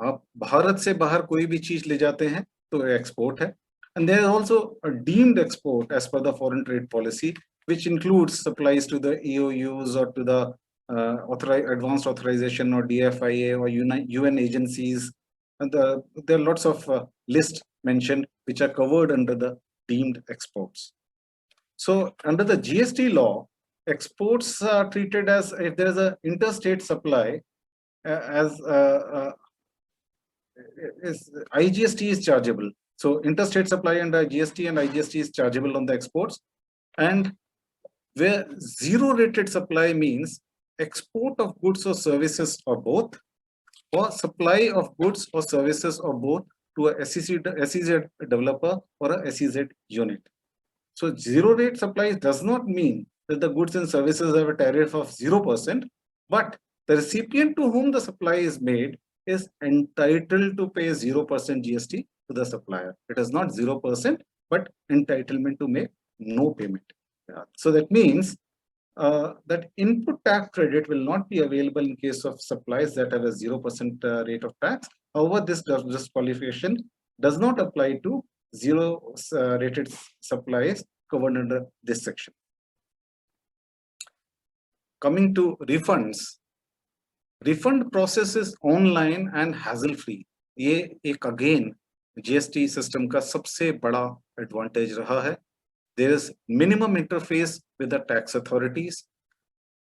E: आप भारत से बाहर कोई भी चीज ले जाते हैं तो एक्सपोर्ट है. And there is also a deemed export as per the foreign trade policy, which includes supplies to the EOUs or to the advanced authorization or DFIA or UN agencies. And there are lots of lists mentioned which are covered under the deemed exports. So under the GST law, exports are treated as if there is an interstate supply as IGST is chargeable. So interstate supply under GST and IGST is chargeable on the exports. And where zero rated supply means export of goods or services or both, or supply of goods or services or both to a SEZ developer or a SEZ unit. So zero rate supply does not mean that the goods and services have a tariff of 0%, but the recipient to whom the supply is made is entitled to pay 0% GST to the supplier. It is not 0%, but entitlement to make no payment. So that means that input tax credit will not be available in case of supplies that have a 0% rate of tax. However, this qualification does not apply to zero rated supplies covered under this section. Coming to refunds, refund process is online and hassle free. ये एक again GST system का सबसे बड़ा advantage रहा है. There is minimum interface with the tax authorities.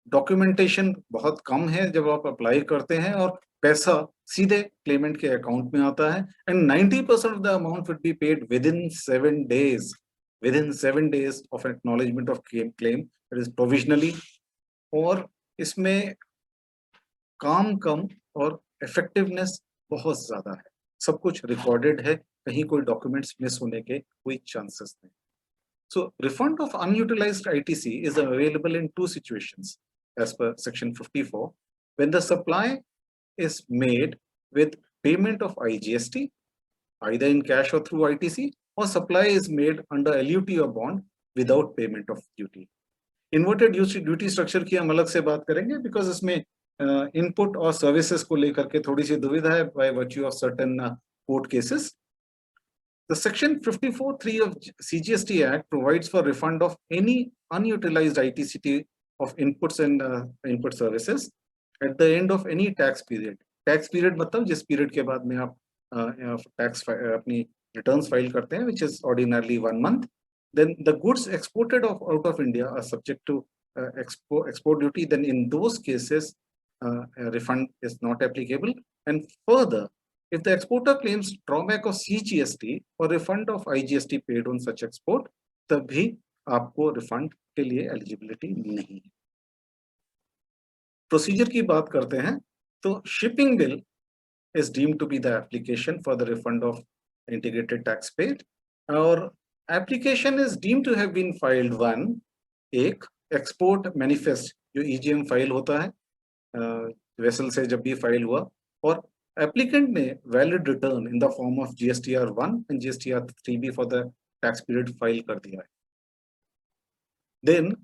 E: Documentation बहुत कम है जब आप apply करते हैं और पैसा सीधे claimant के account में आता है. And 90% of the amount would be paid within 7 days. Within 7 days of acknowledgement of claim, it is provisionally. और इसमें काम कम और effectiveness बहुत ज़्यादा है. सब कुछ recorded है, कहीं कोई documents miss होने के कोई chances नहीं. So refund of unutilized ITC is available in two situations as per section 54. When the supply is made with payment of IGST, either in cash or through ITC, or supply is made under LUT or bond without payment of duty. Inverted duty structure की हम अलग से बात करेंगे because इसमें input और services को लेकर के थोड़ी सी दुविधा है by virtue of certain court cases. The section 54(3) of CGST Act provides for refund of any unutilized ITCT of inputs and input services at the end of any tax period. Tax period मतलब जिस period के बाद में आप tax अपनी returns file करते हैं, which is ordinarily 1 month. Then the goods exported out of India are subject to export duty. Then in those cases, a refund is not applicable. And further, if the exporter claims drawback of CGST or refund of IGST paid on such export, तब भी आपको refund के लिए eligibility नहीं है. Procedure की बात करते हैं, तो shipping bill is deemed to be the application for the refund of integrated tax paid. Or application is deemed to have been filed एक export manifest जो EGM file होता है, vessel से जब भी file हुआ, और applicant ने valid return in the form of GSTR1 and GSTR3B for the tax period file कर दिया है. Then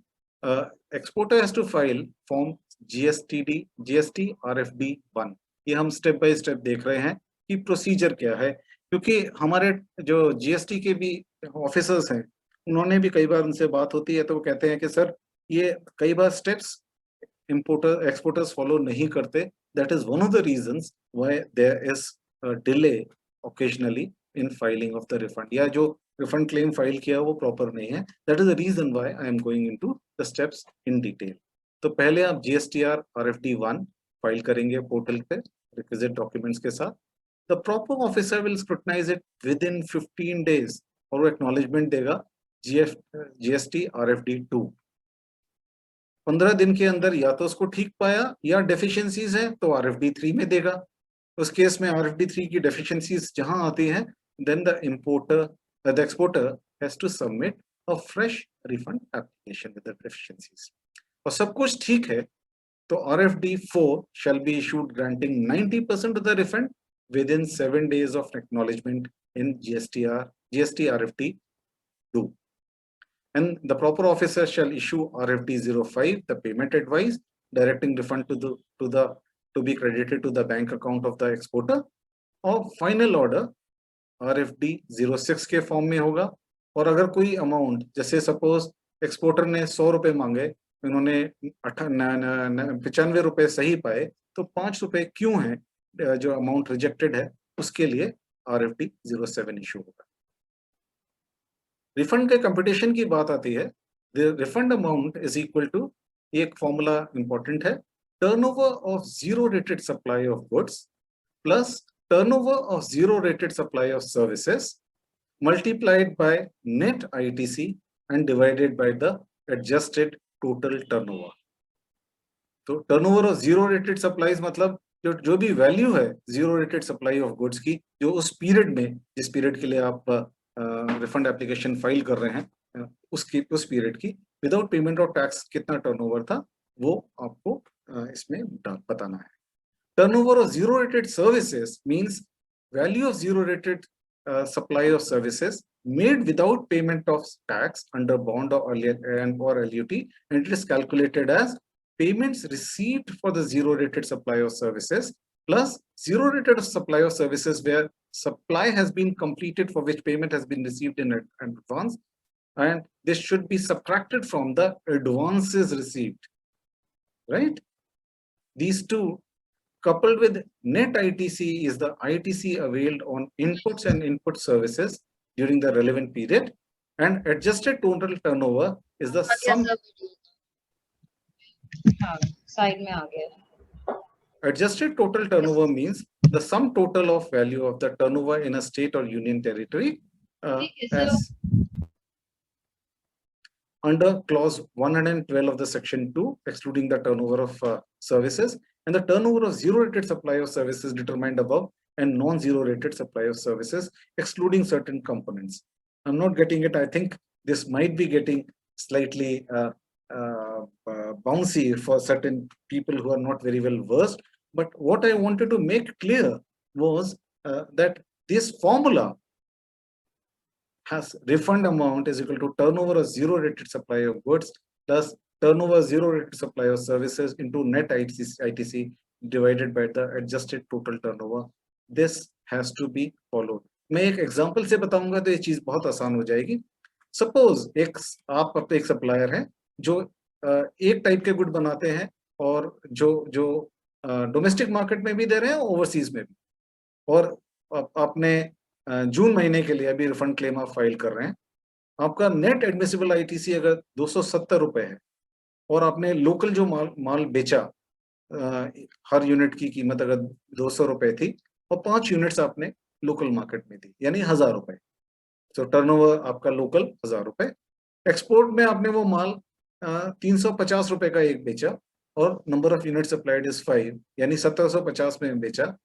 E: exporter has to file form GST RFD1. ये हम step by step देख रहे हैं कि procedure क्या है, क्योंकि हमारे जो GST के भी officers हैं, उन्होंने भी कई बार उनसे बात होती है तो वो कहते हैं कि सर ये कई बार steps exporters follow नहीं करते. That is one of the reasons why there is a delay occasionally in filing of the refund. या जो refund claim file किया वो proper नहीं है. That is the reason why I am going into the steps in detail. तो पहले आप GSTR RFD1 file करेंगे portal पे requisite documents के साथ. The proper officer will scrutinize it within 15 days और वो acknowledgement देगा GST RFD2. 15 दिन के अंदर या तो उसको ठीक पाया या डेफिशिएंसीज है तो RFD3 में देगा. उस केस में RFD3 की डेफिशिएंसीज जहां आती हैं then the exporter has to submit a fresh refund application with the deficiencies. और सब कुछ ठीक है तो RFD 4 shall be issued granting 90% of the refund within 7 days of acknowledgement in GST RFD 2. And the proper officer shall issue RFD 05, the payment advice, directing refund to be credited to the bank account of the exporter, और final order RFD 06 के form में होगा। और अगर कोई amount, जैसे suppose exporter ने 100 रुपए मांगे, उन्होंने 95 रुपए सही पाए, तो 5 रुपए क्यों है जो अमाउंट रिजेक्टेड है, उसके लिए RFD 07 इशू होगा। रिफंड के कंप्यूटेशन की बात आती है, the refund amount is equal to, एक फॉर्मूला इंपॉर्टेंट है, turnover of zero rated supply of goods plus turnover of zero rated supply of services multiplied by net ITC and divided by the adjusted total turnover. तो turnover of zero rated supplies मतलब जो भी value है zero rated supply of goods की, जो उस period में, जिस पीरियड के लिए आप रिफंड एप्लीकेशन फाइल कर रहे हैं, उस पीरियड की विदाउट पेमेंट ऑफ टैक्स कितना टर्नओवर था, वो आपको इसमें बताना है। Turnover of zero rated services means value of zero rated supply of services made without payment of tax under bond or LUT, and it is calculated as payments received for the zero rated supply of services plus zero rated supply of services where supply has been completed for which payment has been received in advance, and this should be subtracted from the advances received, right? These two coupled with net ITC is the ITC availed on inputs and input services during the relevant period, and adjusted total turnover is the sum.
C: Side में आ गया।
E: Adjusted total turnover means the sum total of value of the turnover in a state or union territory as under clause 112 of the section 2, excluding the turnover of services, and the turnover of zero rated supply of services determined above, and non-zero rated supply of services excluding certain components. I'm not getting it. I think this might be getting slightly bouncy for certain people who are not very well versed. But what I wanted to make clear was that this formula has refund amount is equal to turnover of zero rated supply of goods plus turnover zero rated supply of services into net ITC divided by the adjusted total turnover. This has to be followed. मैं एक example से बताऊंगा तो ये चीज बहुत आसान हो जाएगी। सपोज आप एक सप्लायर हैं जो एक टाइप के गुड बनाते हैं और जो डोमेस्टिक मार्केट में भी दे रहे हैं, ओवरसीज में भी, और आपने जून महीने के लिए अभी रिफंड क्लेम आप फाइल कर रहे हैं, आपका नेट एडमिसिबल ITC अगर 270 रुपए है और आपने लोकल जो माल बेचा, हर यूनिट की कीमत अगर 200 रुपए थी और 5 यूनिट्स आपने लोकल मार्केट में दी, यानी 1000 रुपए, तो टर्नओवर आपका लोकल 1000 रुपए। एक्सपोर्ट में आपने वो माल 350 रुपए का एक बेचा और number of unit supplied is 5, यानी 1750 में बेचा।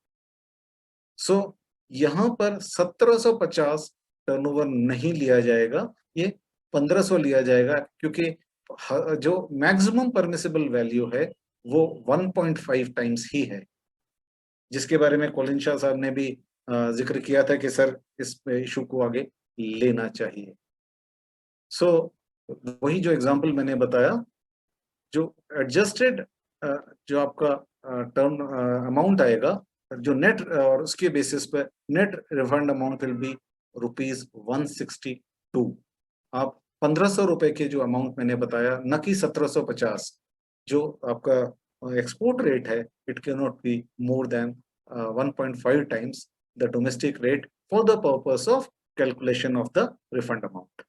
E: सो यहाँ पर 1750 टर्नओवर नहीं लिया जाएगा, ये 1500 लिया जाएगा, क्योंकि जो मैक्सिमम परमिसिबल वैल्यू है वो 1.5 टाइम्स ही है, जिसके बारे में कॉलिन शाह साहब ने भी जिक्र किया था कि सर इस इशू को आगे लेना चाहिए। सो वही जो एग्जांपल मैंने बताया, जो एडजस्टेड जो आपका टर्न अमाउंट आएगा, जो नेट, और उसके बेसिस पे net refund amount will be ₹162। आप 1500 रुपए के जो अमाउंट मैंने बताया, न कि 1750 जो आपका एक्सपोर्ट रेट है, it cannot be more than 1.5 times the domestic rate for the purpose of calculation of the refund amount.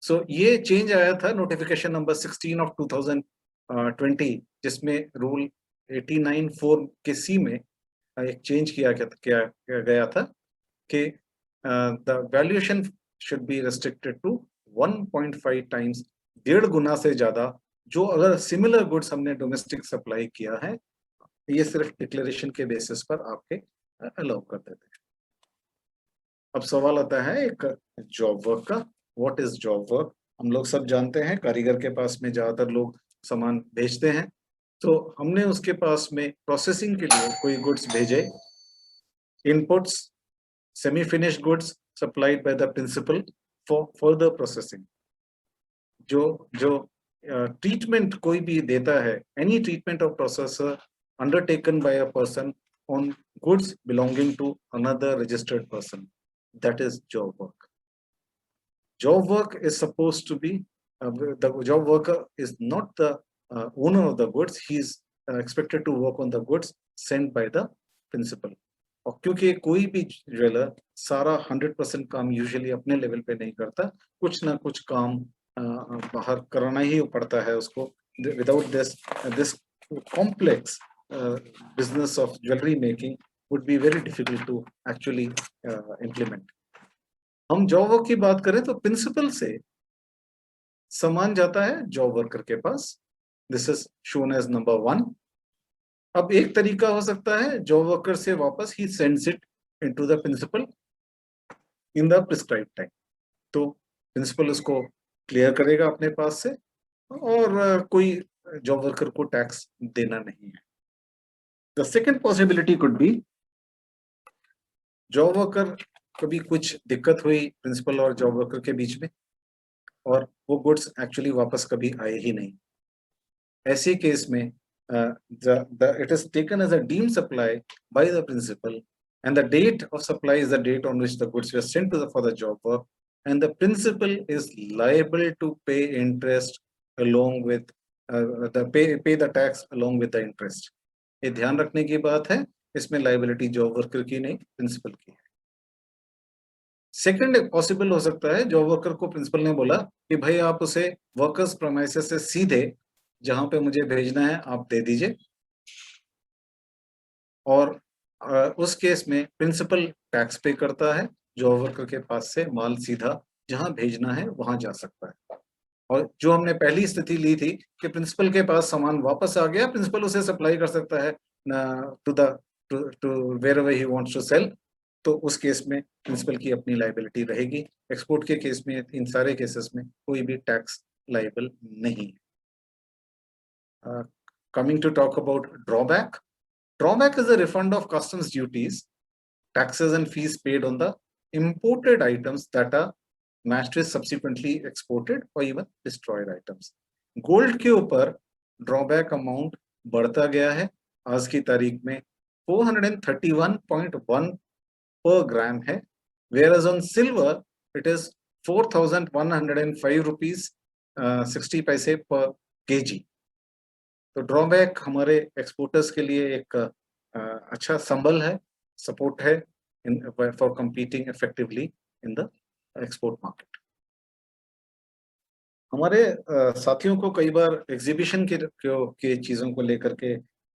E: So ये चेंज आया था नोटिफिकेशन नंबर 16 ऑफ 2020, जिसमें रूल 89(4) के C में एक चेंज किया गया था कि the valuation should be restricted to 1.5 times, 1.5 गुना से ज्यादा जो अगर सिमिलर गुड्स हमने डोमेस्टिक सप्लाई किया है, ये सिर्फ डिक्लेरेशन के बेसिस पर आपके अलाउ कर देते हैं। अब सवाल आता है एक जॉब वर्क का। What is job work? हम लोग सब जानते हैं, कारीगर के पास में ज्यादातर लोग सामान भेजते हैं, तो हमने उसके पास में प्रोसेसिंग के लिए कोई गुड्स भेजे, inputs, semi finished goods supplied by the principal for further processing. जो जो ट्रीटमेंट कोई भी देता है, any treatment of processor undertaken by a person on goods belonging to another registered person, that is job work. Job work is supposed to be the job worker is not the owner of the goods. He is expected to work on the goods sent by the principal. और क्योंकि कोई भी jeweller सारा 100% काम usually अपने level पे नहीं करता, कुछ ना कुछ काम बाहर करना ही पड़ता है उसको। Without this complex business of jewelry making would be very difficult to actually implement. हम जॉब वर्क की बात करें तो प्रिंसिपल से सामान जाता है जॉब वर्कर के पास। This is shown as number 1। अब एक तरीका हो सकता है जॉब वर्कर से वापस ही sends it into the principal in the prescribed time. तो प्रिंसिपल उसको क्लियर करेगा अपने पास से और कोई जॉब वर्कर को टैक्स देना नहीं है। The second possibility could be job worker कभी कुछ दिक्कत हुई प्रिंसिपल और जॉब वर्कर के बीच में और वो गुड्स एक्चुअली वापस कभी आए ही नहीं। ऐसे केस में it is taken as a deemed supply by the principal and the date of supply is the date on which the goods were sent to for the job work, and the principal is liable to pay interest along with pay the tax along with the interest. ये ध्यान रखने की बात है, इसमें liability job worker की नहीं principal की है। सेकंड पॉसिबल हो सकता है जॉब वर्कर को प्रिंसिपल ने बोला कि भाई आप उसे वर्कर्स प्रेमाइसेस से सीधे जहां पे मुझे भेजना है आप दे दीजिए, और उस केस में प्रिंसिपल टैक्स पे करता है, जॉब वर्कर के पास से माल सीधा जहां भेजना है वहां जा सकता है। और जो हमने पहली स्थिति ली थी कि प्रिंसिपल के पास सामान वापस आ गया, प्रिंसिपल उसे सप्लाई कर सकता है to wherever he wants to sell, तो उस केस में प्रिंसिपल की अपनी लायबिलिटी रहेगी। एक्सपोर्ट के केस में इन सारे केसेस में कोई भी टैक्स लायबल नहीं है। Coming to talk about drawback, drawback is a refund of customs duties, taxes and fees paid on the imported items that are matched with subsequently exported or even destroyed items. Gold के ऊपर drawback amount बढ़ता गया है, आज की तारीख में 431.1 per gram है, whereas on silver it is 4,105 rupees 60 पैसे per kg. तो ड्रॉबैक हमारे एक्सपोर्टर्स के लिए एक अच्छा संबल है, सपोर्ट है for competing effectively in the export market. हमारे साथियों को कई बार एग्जीबिशन के चीजों को लेकर के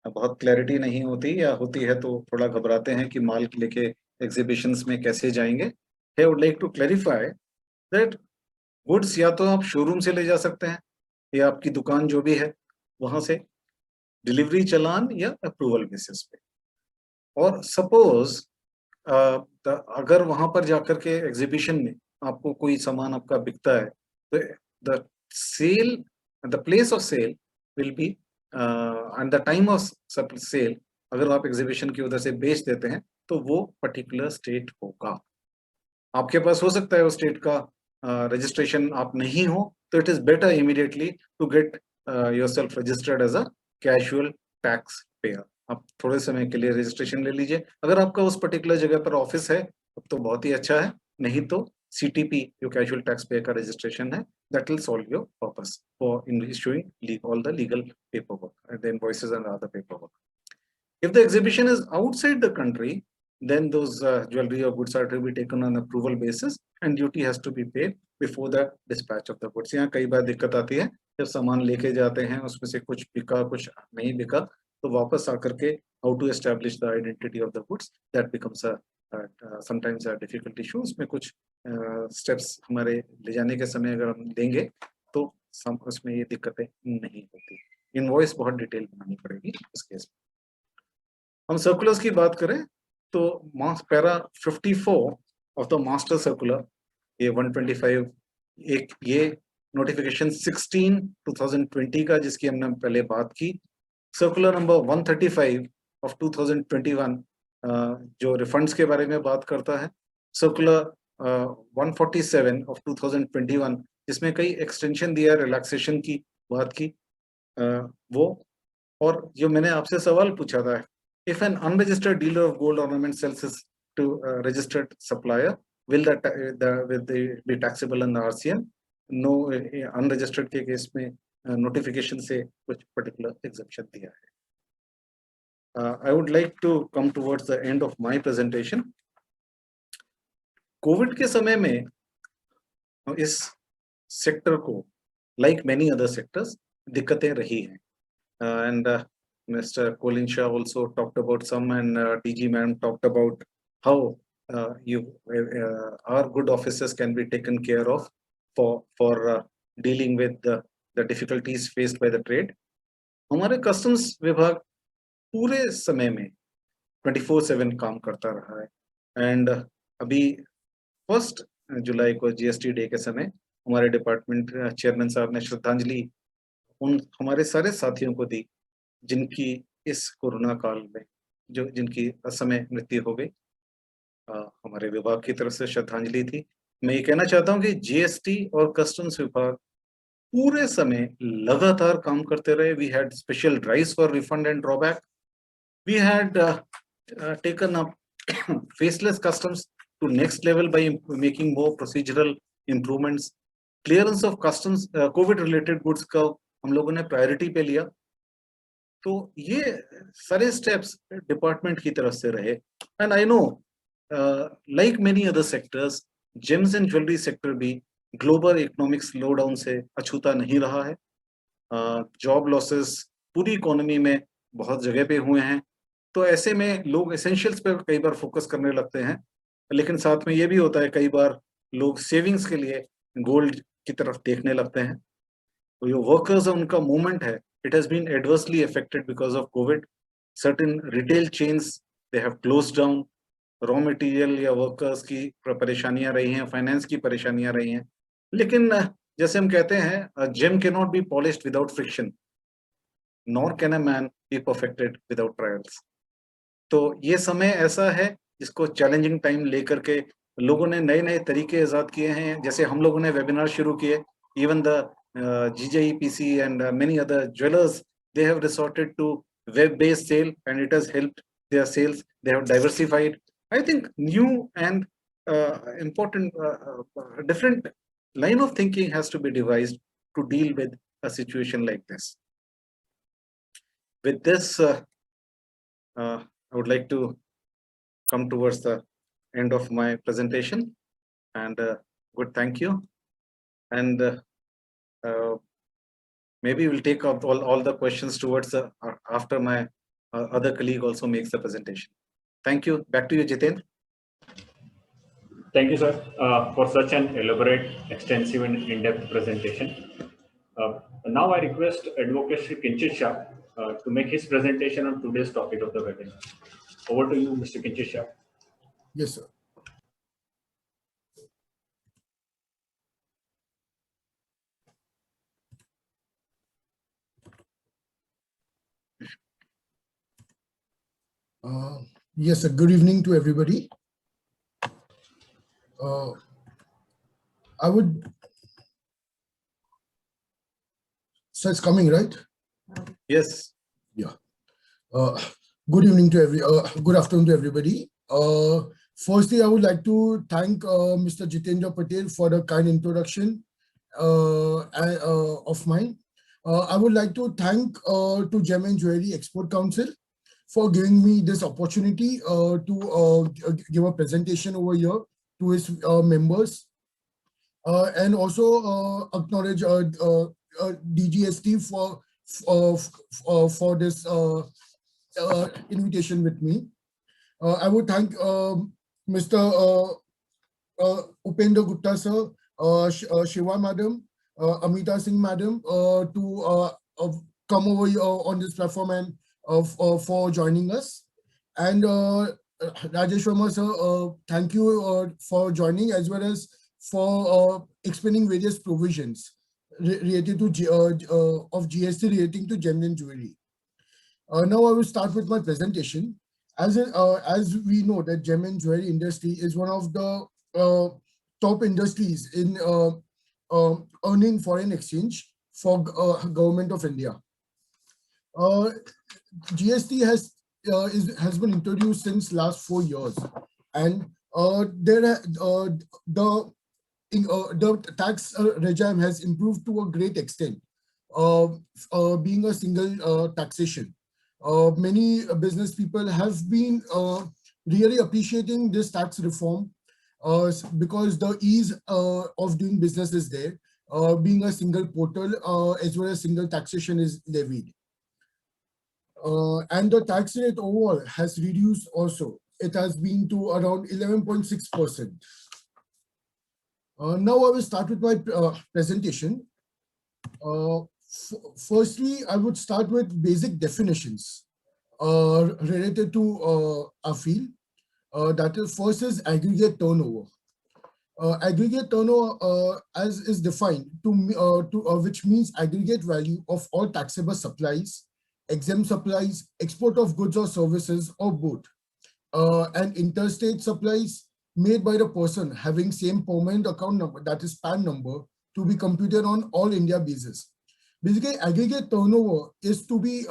E: बहुत क्लैरिटी नहीं होती, या होती है तो थोड़ा घबराते हैं कि माल लेके एग्जीबिशंस में कैसे जाएंगे। I would like to clarify that goods या तो आप शोरूम से ले जा सकते हैं या आपकी दुकान जो भी है वहां से, डिलीवरी चालान या अप्रूवल बेसिस पे। और सपोज अगर वहां पर जाकर के एग्जीबिशन में आपको कोई सामान आपका बिकता है तो the sale, the place of sale will be and the time of sale, अगर आप एग्जीबिशन की उधर से बेच देते हैं तो वो पर्टिकुलर स्टेट होगा। आपके पास हो सकता है वो स्टेट का रजिस्ट्रेशन आप नहीं हो, तो it is better immediately to get yourself registered as a casual tax payer. आप थोड़े समय के लिए रजिस्ट्रेशन ले लीजिए। अगर आपका उस पर्टिकुलर जगह पर ऑफिस है तो बहुत ही अच्छा है, नहीं तो CTP जो कैजुअल टैक्स पेयर का रजिस्ट्रेशन है, that will solve your purpose for issuing all the legal paperwork and the invoices and other paperwork. If the exhibition is outside the country, then those jewelry or goods are to be taken on approval basis and duty has to be paid before the dispatch of the goods. यहाँ कई बार दिक्कत आती है जब सामान लेके जाते हैं उसमें से कुछ बिका कुछ नहीं बिका, तो वापस आकर के how to establish the identity of the goods, that becomes a sometimes a difficult issue. उसमें कुछ स्टेप्स हमारे ले जाने के समय अगर हम देंगे तो उसमें ये दिक्कतें नहीं होती। इनवॉइस बहुत डिटेल बनानी पड़ेगी इस केस में। हम सर्कुलर्स की बात करें तो para 54 of the master circular, ये 125 एक ये notification 16 2020 का जिसकी हमने पहले बात की, circular number 135 of 2021 जो refunds के बारे में बात करता है, circular 147 of 2021 जिसमें कई extension दिया, relaxation की बात की, वो और जो मैंने आपसे सवाल पूछा था, if an unregistered dealer of gold ornament sells his to a registered supplier, will be taxable in the RCM? No, unregistered के केस में notification से कुछ particular exemption दिया है. I would like to come towards the end of my presentation. COVID के समय में इस sector को, like many other sectors, दिक्कतें रही हैं. And Mr. Colin Shah also talked about some, and DG ma'am talked about how our good officers can be taken care of for dealing with the difficulties faced by the trade. हमारे customs विभाग पूरे समय में 24/7 काम करता रहा है, and अभी 1 जुलाई को GST डे के समय हमारे डिपार्टमेंट चेयरमैन साहब ने श्रद्धांजलि उन हमारे सारे साथियों को दी जिनकी इस कोरोना काल में जिनकी असमय मृत्यु हो गई. हमारे विभाग की तरफ से श्रद्धांजलि थी. मैं ये कहना चाहता हूं कि जीएसटी और कस्टम्स विभाग पूरे समय लगातार काम करते रहे. We had special drives for refund and drawback. We had taken up faceless customs to next level by making more procedural improvements. Clearance of customs COVID related goods का हम लोगों ने प्रायोरिटी पे लिया. तो ये सारे स्टेप्स डिपार्टमेंट की तरफ से रहे. And I know like many other sectors, James and jewellery sector भी ग्लोबल इकोनॉमिक स्लोडाउन से अछूता नहीं रहा है. जॉब लॉसेस पूरी इकोनॉमी में बहुत जगह पे हुए हैं. तो ऐसे में लोग एसेंशियल्स पे कई बार फोकस करने लगते हैं, लेकिन साथ में ये भी होता है कई बार लोग सेविंग्स के लिए गोल्ड की तरफ देखने लगते हैं. तो जो वर्कर्स है उनका मूवमेंट है, it has been adversely affected because of COVID. Certain retail chains, they have closed down. Raw material या workers की परेशानियां रही हैं, finance की परेशानियां रही हैं. लेकिन जैसे हम कहते हैं, a gem cannot be polished without friction, nor can a man be perfected without trials. तो ये समय ऐसा है जिसको चैलेंजिंग टाइम लेकर के लोगों ने नए नए तरीके इजाद किए हैं. जैसे हम लोगों ने वेबिनार शुरू किए, even the GJEPC and many other jewelers, they have resorted to web-based sale, and it has helped their sales. They have diversified. I think new and important different line of thinking has to be devised to deal with a situation like this. With this, I would like to come towards the end of my presentation, and good thank you. And maybe we'll take up all the questions towards after my other colleague also makes the presentation. Thank you. Back to you, Jitendra.
B: Thank you, sir, for such an elaborate, extensive and in-depth presentation. Now I request Advocate Shri Kinchit Shah to make his presentation on today's topic of the webinar. Over to you, Mr. Kinchit Shah.
F: Yes, sir. Yes, sir. Good evening to everybody. I would. So it's coming, right?
E: Yes.
F: Yeah. Good evening to good afternoon to everybody. Firstly, I would like to thank Mr. Jitendra Patel for the kind introduction of mine. I would like to thank to Gem and Jewelry Export Council for giving me this opportunity to give a presentation over here to his members, and also acknowledge DGST for this invitation with me. I would thank Mr. Upendra Gupta sir, Shiva madam, Amita Singh madam to come over on this platform and for joining us. And Rajesh Verma sir, thank you for joining as well as for explaining various provisions related to of GST relating to gems and jewelry. Now I will start with my presentation. As we know that gem and jewelry industry is one of the top industries in earning foreign exchange for government of India. GST has been introduced since last 4 years, and the tax regime has improved to a great extent, being a single taxation. Many business people have been really appreciating this tax reform because the ease of doing business is there, being a single portal as well as single taxation is levied. And the tax rate overall has reduced also. It has been to around 11.6%. Now I will start with my presentation. Firstly, I would start with basic definitions related to our field. That is, first is aggregate turnover. Aggregate turnover, as is defined, which means aggregate value of all taxable supplies, exempt supplies, export of goods or services, or both, and interstate supplies made by the person having same permanent account number, that is PAN number, to be computed on all India basis. Basically, aggregate turnover is to be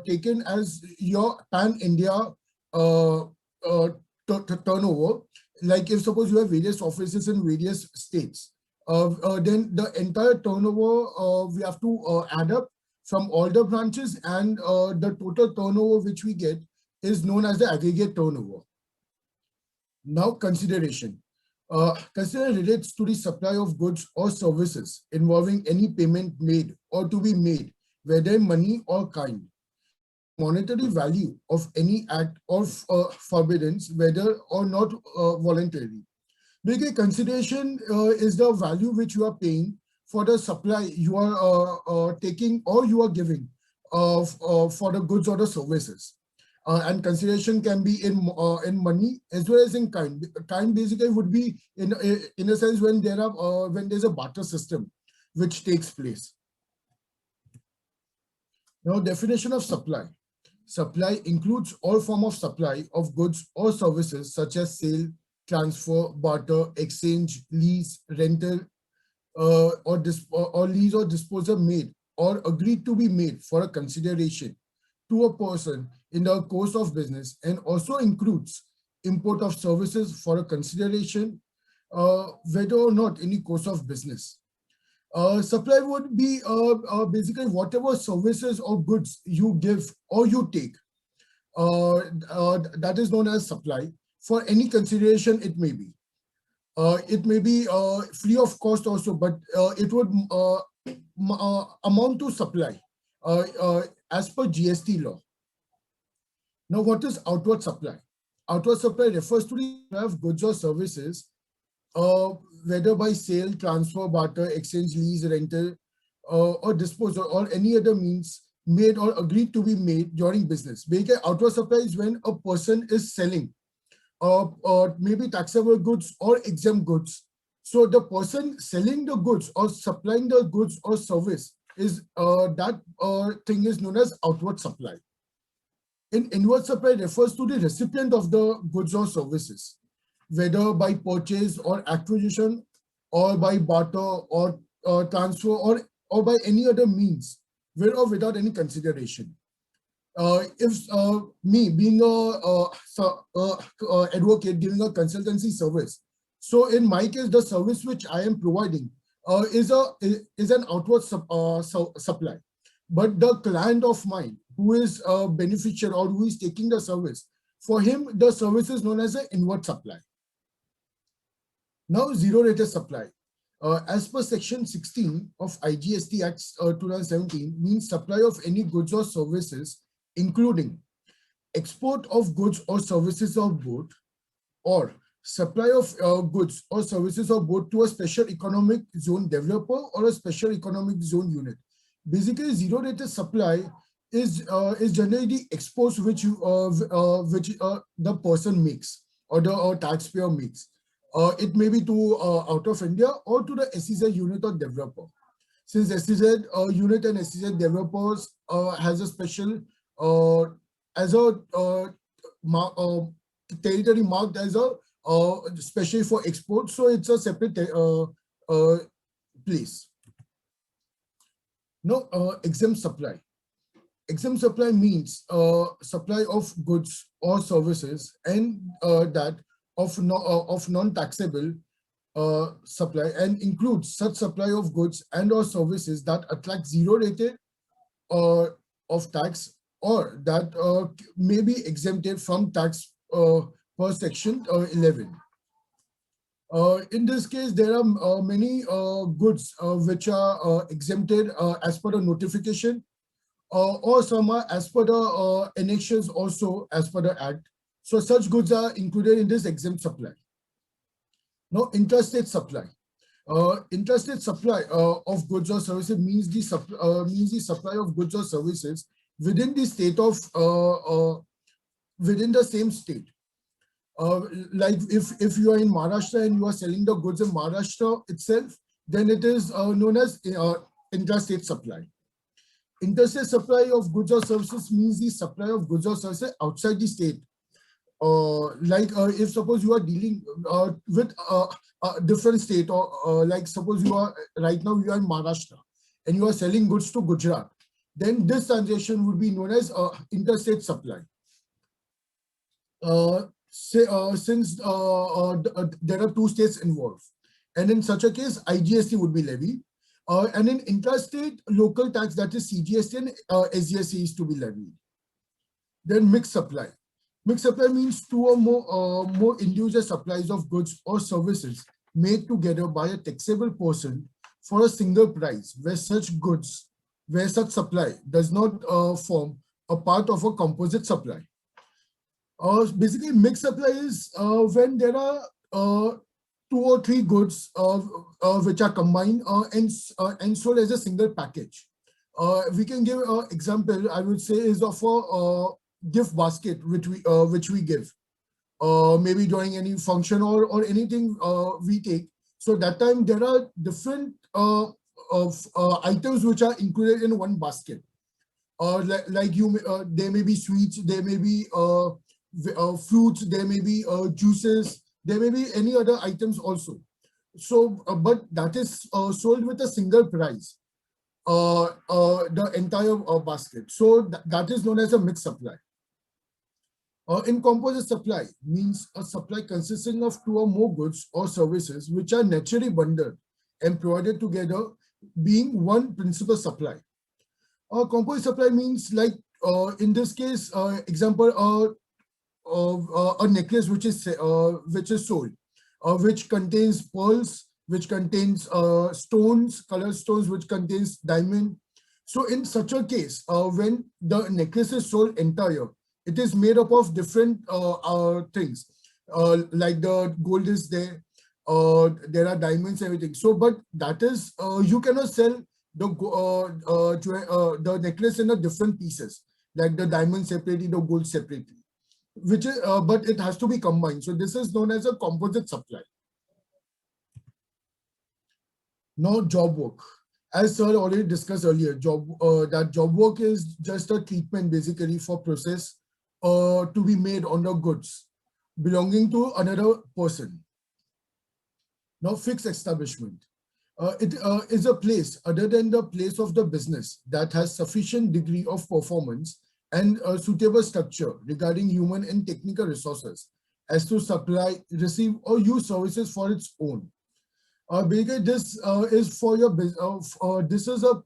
F: taken as your PAN India turnover. Like if suppose you have various offices in various states, then the entire turnover we have to add up from all the branches, and the total turnover which we get is known as the aggregate turnover. Now consideration. Consideration relates to the supply of goods or services involving any payment made or to be made, whether money or kind. Monetary value of any act of forbearance, whether or not voluntarily. Because consideration is the value which you are paying for the supply you are taking or you are giving for the goods or the services. And consideration can be in money as well as in kind. Kind basically would be in a sense when there's a barter system which takes place. Now, definition of supply. Supply includes all form of supply of goods or services such as sale, transfer, barter, exchange, lease, rental, or lease or disposal made or agreed to be made for a consideration to a person in the course of business, and also includes import of services for a consideration, whether or not any course of business. Supply would be basically whatever services or goods you give or you take. That is known as supply. For any consideration, it may be. It may be free of cost also, but it would amount to supply as per GST law. Now, what is outward supply? Outward supply refers to the supply of goods or services, whether by sale, transfer, barter, exchange, lease, rental, or disposal, or any other means made or agreed to be made during business. Basically, outward supply is when a person is selling maybe taxable goods or exempt goods. So the person selling the goods or supplying the goods or service is that thing is known as outward supply. Inward supply refers to the recipient of the goods or services, whether by purchase or acquisition, or by barter or transfer, or by any other means, with or without any consideration. If me being a advocate giving a consultancy service, so in my case, the service which I am providing is an outward supply. But the client of mine who is a beneficiary or who is taking the service, for him, the service is known as an inward supply. Now, zero-rated supply. As per Section 16 of IGST Act 2017, means supply of any goods or services, including export of goods or services of both, or supply of goods or services of both to a special economic zone developer or a special economic zone unit. Basically, zero-rated supply is generally the exports which the person makes or the taxpayer makes. It may be to out of India or to the SEZ unit or developer. Since SEZ unit and SEZ developers has a special as a territory marked as a especially for export, so it's a separate place. Now, exempt supply. Exempt supply means supply of goods or services and that of non-taxable supply, and includes such supply of goods and or services that attract zero rated of tax, or that may be exempted from tax per section 11. In this case, there are many goods which are exempted as per the notification, or some are as per the annexures also as per the Act. So such goods are included in this exempt supply. Now, interstate supply. Interstate supply of goods or services means the supply of goods or services within the state of within the same state. Like if you are in Maharashtra and you are selling the goods in Maharashtra itself, then it is known as interstate supply. Interstate supply of goods or services means the supply of goods or services outside the state. Like if suppose you are dealing with a different state, or like suppose you are right now you are in Maharashtra and you are selling goods to Gujarat, then this transaction would be known as interstate supply. Since there are two states involved, and in such a case, IGST would be levied, and in intrastate local tax, that is CGST and SGST is to be levied. Then mixed supply. Mixed supply means two or more individual supplies of goods or services made together by a taxable person for a single price, where such supply does not form a part of a composite supply. Basically, mixed supply is when there are two or three goods which are combined and sold as a single package. We can give an example, I would say, is of a gift basket which we give, maybe during any function or anything we take. So that time there are different items which are included in one basket. Like there may be sweets, there may be fruits, there may be juices, there may be any other items also. So, but that is sold with a single price, the entire basket. So that is known as a mixed supply. In composite supply means a supply consisting of two or more goods or services which are naturally bundled and provided together, being one principal supply. Composite supply means, like in this case, example, a necklace which is sold, which contains pearls, which contains stones, colored stones, which contains diamond. So in such a case, when the necklace is sold entire, it is made up of different things, like the gold is there, there are diamonds, everything. So, but that is you cannot sell the necklace in a different pieces, like the diamond separately, the gold separately, which is but it has to be combined. So this is known as a composite supply. Now, job work. As sir already discussed earlier, that job work is just a treatment basically for process to be made on the goods belonging to another person. Now, fixed establishment. It is a place other than the place of the business that has sufficient degree of performance and a suitable structure regarding human and technical resources as to supply, receive, or use services for its own. Basically, this is for your business. This is a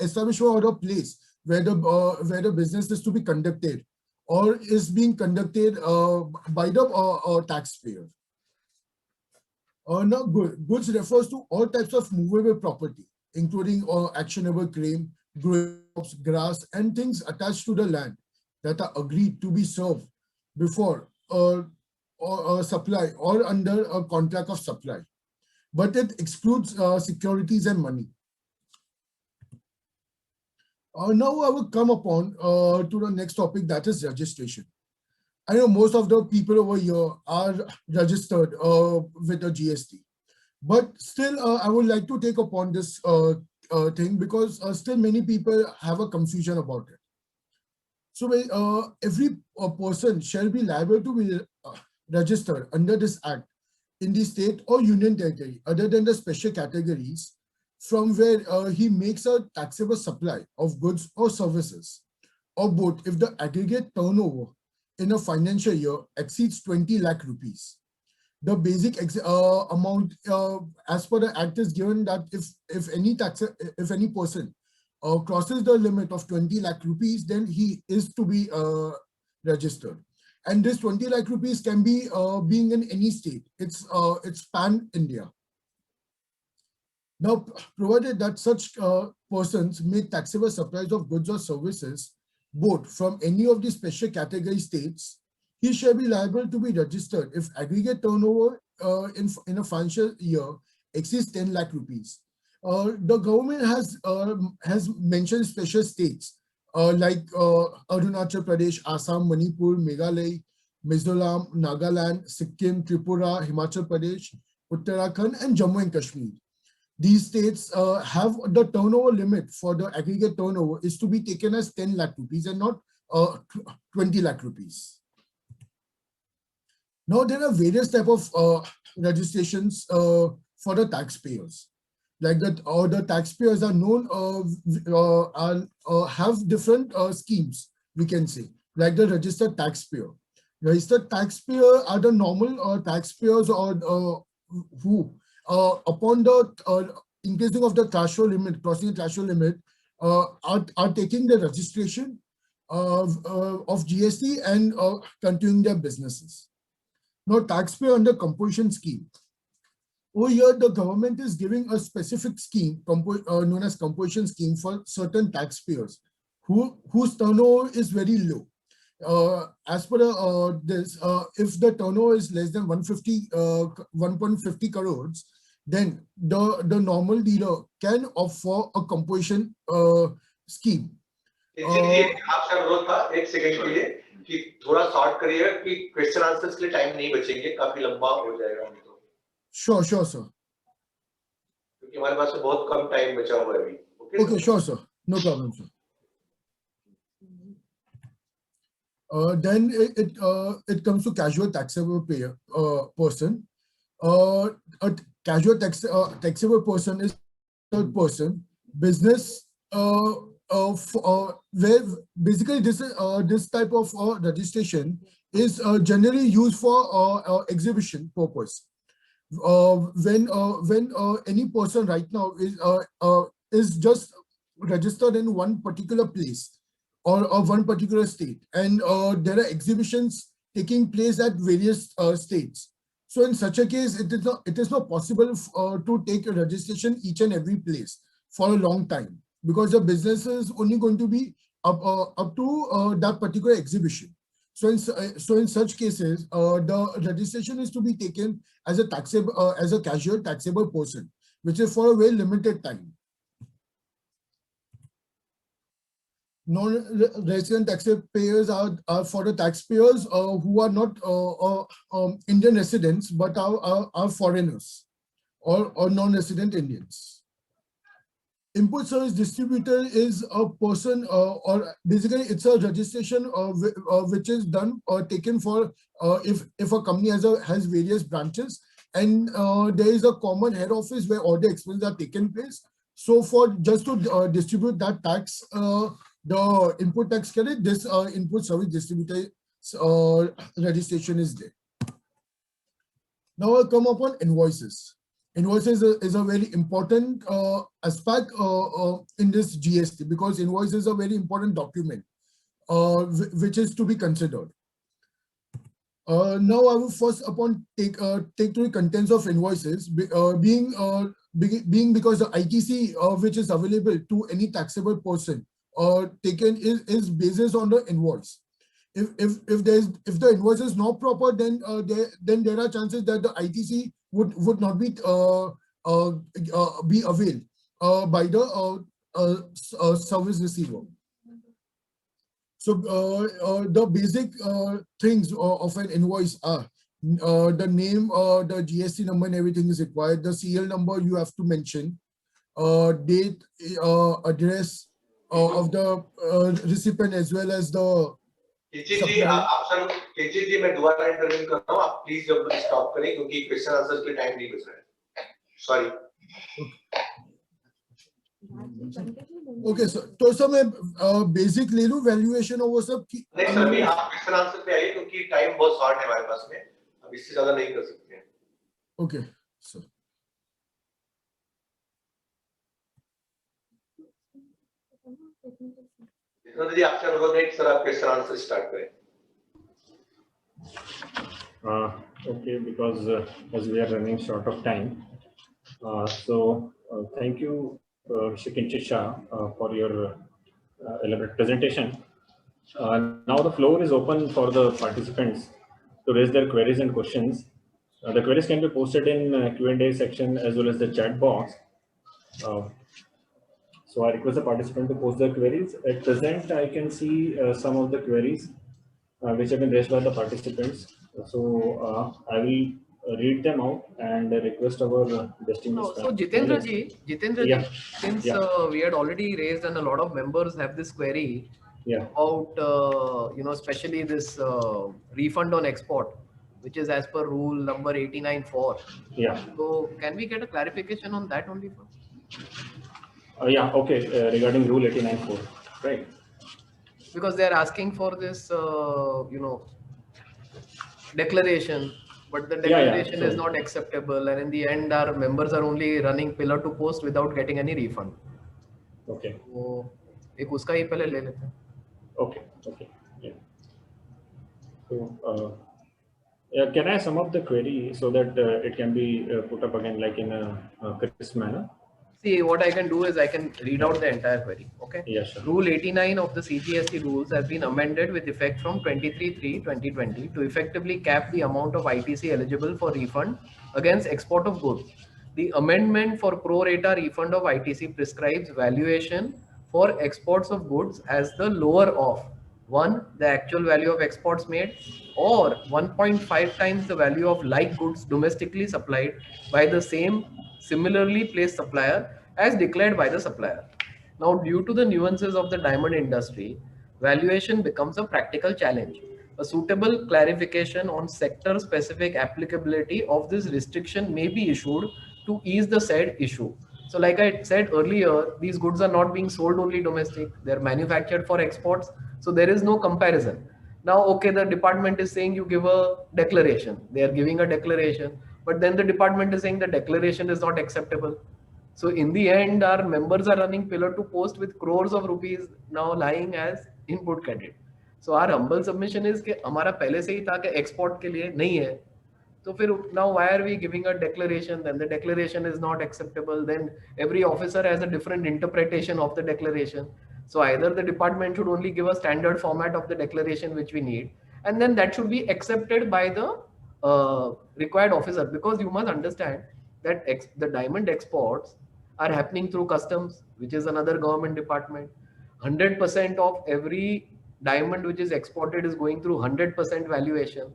F: establishment or a place where the business is to be conducted or is being conducted by the taxpayer. Now, goods refers to all types of movable property, including actionable claim, crops, grass, and things attached to the land that are agreed to be served before supply or under a contract of supply. But it excludes securities and money. Now I will come upon to the next topic, that is registration. I know most of the people over here are registered with the GST, but still I would like to take upon this thing because still many people have a confusion about it. So every person shall be liable to be registered under this act in the state or union territory other than the special categories from where he makes a taxable supply of goods or services, or both if the aggregate turnover in a financial year exceeds 20 lakh rupees. The basic amount as per the act is given that if any person crosses the limit of 20 lakh rupees, then he is to be registered. And this 20 lakh rupees can be being in any state. It's pan India. Now, provided that such persons make taxable supplies of goods or services, both from any of the special category states, he shall be liable to be registered if aggregate turnover in a financial year exceeds 10 lakh rupees. The government has mentioned special states like Arunachal Pradesh, Assam, Manipur, Meghalaya, Mizoram, Nagaland, Sikkim, Tripura, Himachal Pradesh, Uttarakhand, and Jammu and Kashmir. These states have the turnover limit for the aggregate turnover is to be taken as 10 lakh rupees and not 20 lakh rupees. Now there are various type of registrations for the taxpayers. Like that, or the taxpayers are known have different schemes, we can say, like the registered taxpayer. Registered taxpayer are the normal taxpayers or who upon the increasing of the threshold limit, crossing the threshold limit, are taking the registration of GST and continuing their businesses. Now, taxpayer under composition scheme. Over here, the government is giving a specific scheme known as composition scheme for certain taxpayers whose turnover is very low. As per this, if the turnover is less than 1.50 crores, then the normal dealer can offer a composition scheme.
A: आपका अनुरोध था एक second के लिए कि थोड़ा short करिए कि क्वेश्चन आंसर्स के लिए टाइम नहीं बचेंगे, काफी लंबा हो जाएगा नहीं तो.
F: Sure, sir.
A: क्योंकि हमारे पास बहुत कम टाइम बचा हुआ है अभी.
F: Okay, sure, sir. No problem, sir. Then it comes to casual taxable payer person. A casual taxable person is a person business where basically this type of registration is generally used for exhibition purpose. When any person right now is just registered in one particular place or one particular state, and there are exhibitions taking place at various states. So in such a case, it is not possible to take a registration each and every place for a long time, because the business is only going to be up to that particular exhibition. So in such cases, the registration is to be taken as a taxable, as a casual taxable person, which is for a very limited time. Non-resident taxpayers are for the taxpayers who are not Indian residents but are foreigners or non-resident Indians. Input service distributor is a person or basically it's a registration which is done or taken for if a company has various branches, and there is a common head office where all the expenses are taken place. So for just to distribute that tax, the input tax credit, this input service distributor registration is there. Now I'll come upon invoices. Invoices is a very important aspect in this GST, because invoice is a very important document which is to be considered. Now I will first upon take to the contents of invoices being because the ITC which is available to any taxable person taken is basis on the invoice. If the invoice is not proper, then there are chances that the ITC would not be availed by the service receiver. So the basic things of an invoice are the name, the GST number and everything is required. The CL number you have to mention, date, address of the recipient as well as the
A: किंचित जी option किंचित जी मैं दोबारा interview कर रहा हूँ, आप please जब stop करें क्योंकि क्वेश्चन आंसर के टाइम नहीं बच रहा है. सॉरी.
F: ओके सर, तो सर मैं बेसिक ले लूं वैल्यूएशन और वो सब की.
A: नहीं सर, अभी आप क्वेश्चन आंसर पे आइए क्योंकि टाइम बहुत शॉर्ट है हमारे पास में, अब इससे ज्यादा नहीं कर सकते हैं.
F: Okay sir.
A: जी आपसे अनुरोध है कि सर आप क्वेश्चन आंसर स्टार्ट करें.
B: Okay, because as we are running short of time, thank you, Mr. Kinchit Shah, for your elaborate presentation. Now the floor is open for the participants to raise their queries and questions. The queries can be posted in Q&A section as well as the chat box. So I request the participant to post their queries. At present, I can see some of the queries which have been raised by the participants. So I will read them out and request our distinguished.
D: So Jitendra ji,
B: Yeah.
D: since we had already raised and a lot of members have this query about especially this refund on export, which is as per rule number 89.4.
B: Yeah.
D: So can we get a clarification on that only first?
B: Yeah. Okay. Regarding rule 89.4, right?
D: Because they are asking for this, declaration, but the declaration
B: So,
D: is not acceptable, and in the end, our members are only running pillar to post without getting any refund.
B: Okay.
D: So, एक उसका ही पहले ले लेते हैं.
B: Okay. Okay. Yeah. So, can I sum up the query so that it can be put up again like in a crisp manner?
D: See, what I can do is I can read out the entire query. Okay.
B: Yeah, sure.
D: Rule 89 of the CGST rules has been amended with effect from 23/3/2020 to effectively cap the amount of ITC eligible for refund against export of goods. The amendment for pro rata refund of ITC prescribes valuation for exports of goods as the lower of 1. the actual value of exports made, or 1.5 times the value of like goods domestically supplied by the same similarly placed supplier as declared by the supplier. Now, due to the nuances of the diamond industry, valuation becomes a practical challenge. A suitable clarification on sector-specific applicability of this restriction may be issued to ease the said issue. So like I said earlier, these goods are not being sold only domestic, they're manufactured for exports. So there is no comparison. Now, okay, the department is saying you give a declaration. They are giving a declaration, but then the department is saying the declaration is not acceptable. So in the end, our members are running pillar to post with crores of rupees now lying as input credit. So our humble submission is कि हमारा पहले से ही था कि export के लिए नहीं है. So now why are we giving a declaration? Then the declaration is not acceptable. Then every officer has a different interpretation of the declaration. So either the department should only give a standard format of the declaration which we need, and then that should be accepted by the required officer, because you must understand that the diamond exports are happening through customs, which is another government department. 100% of every diamond which is exported is going through 100% valuation.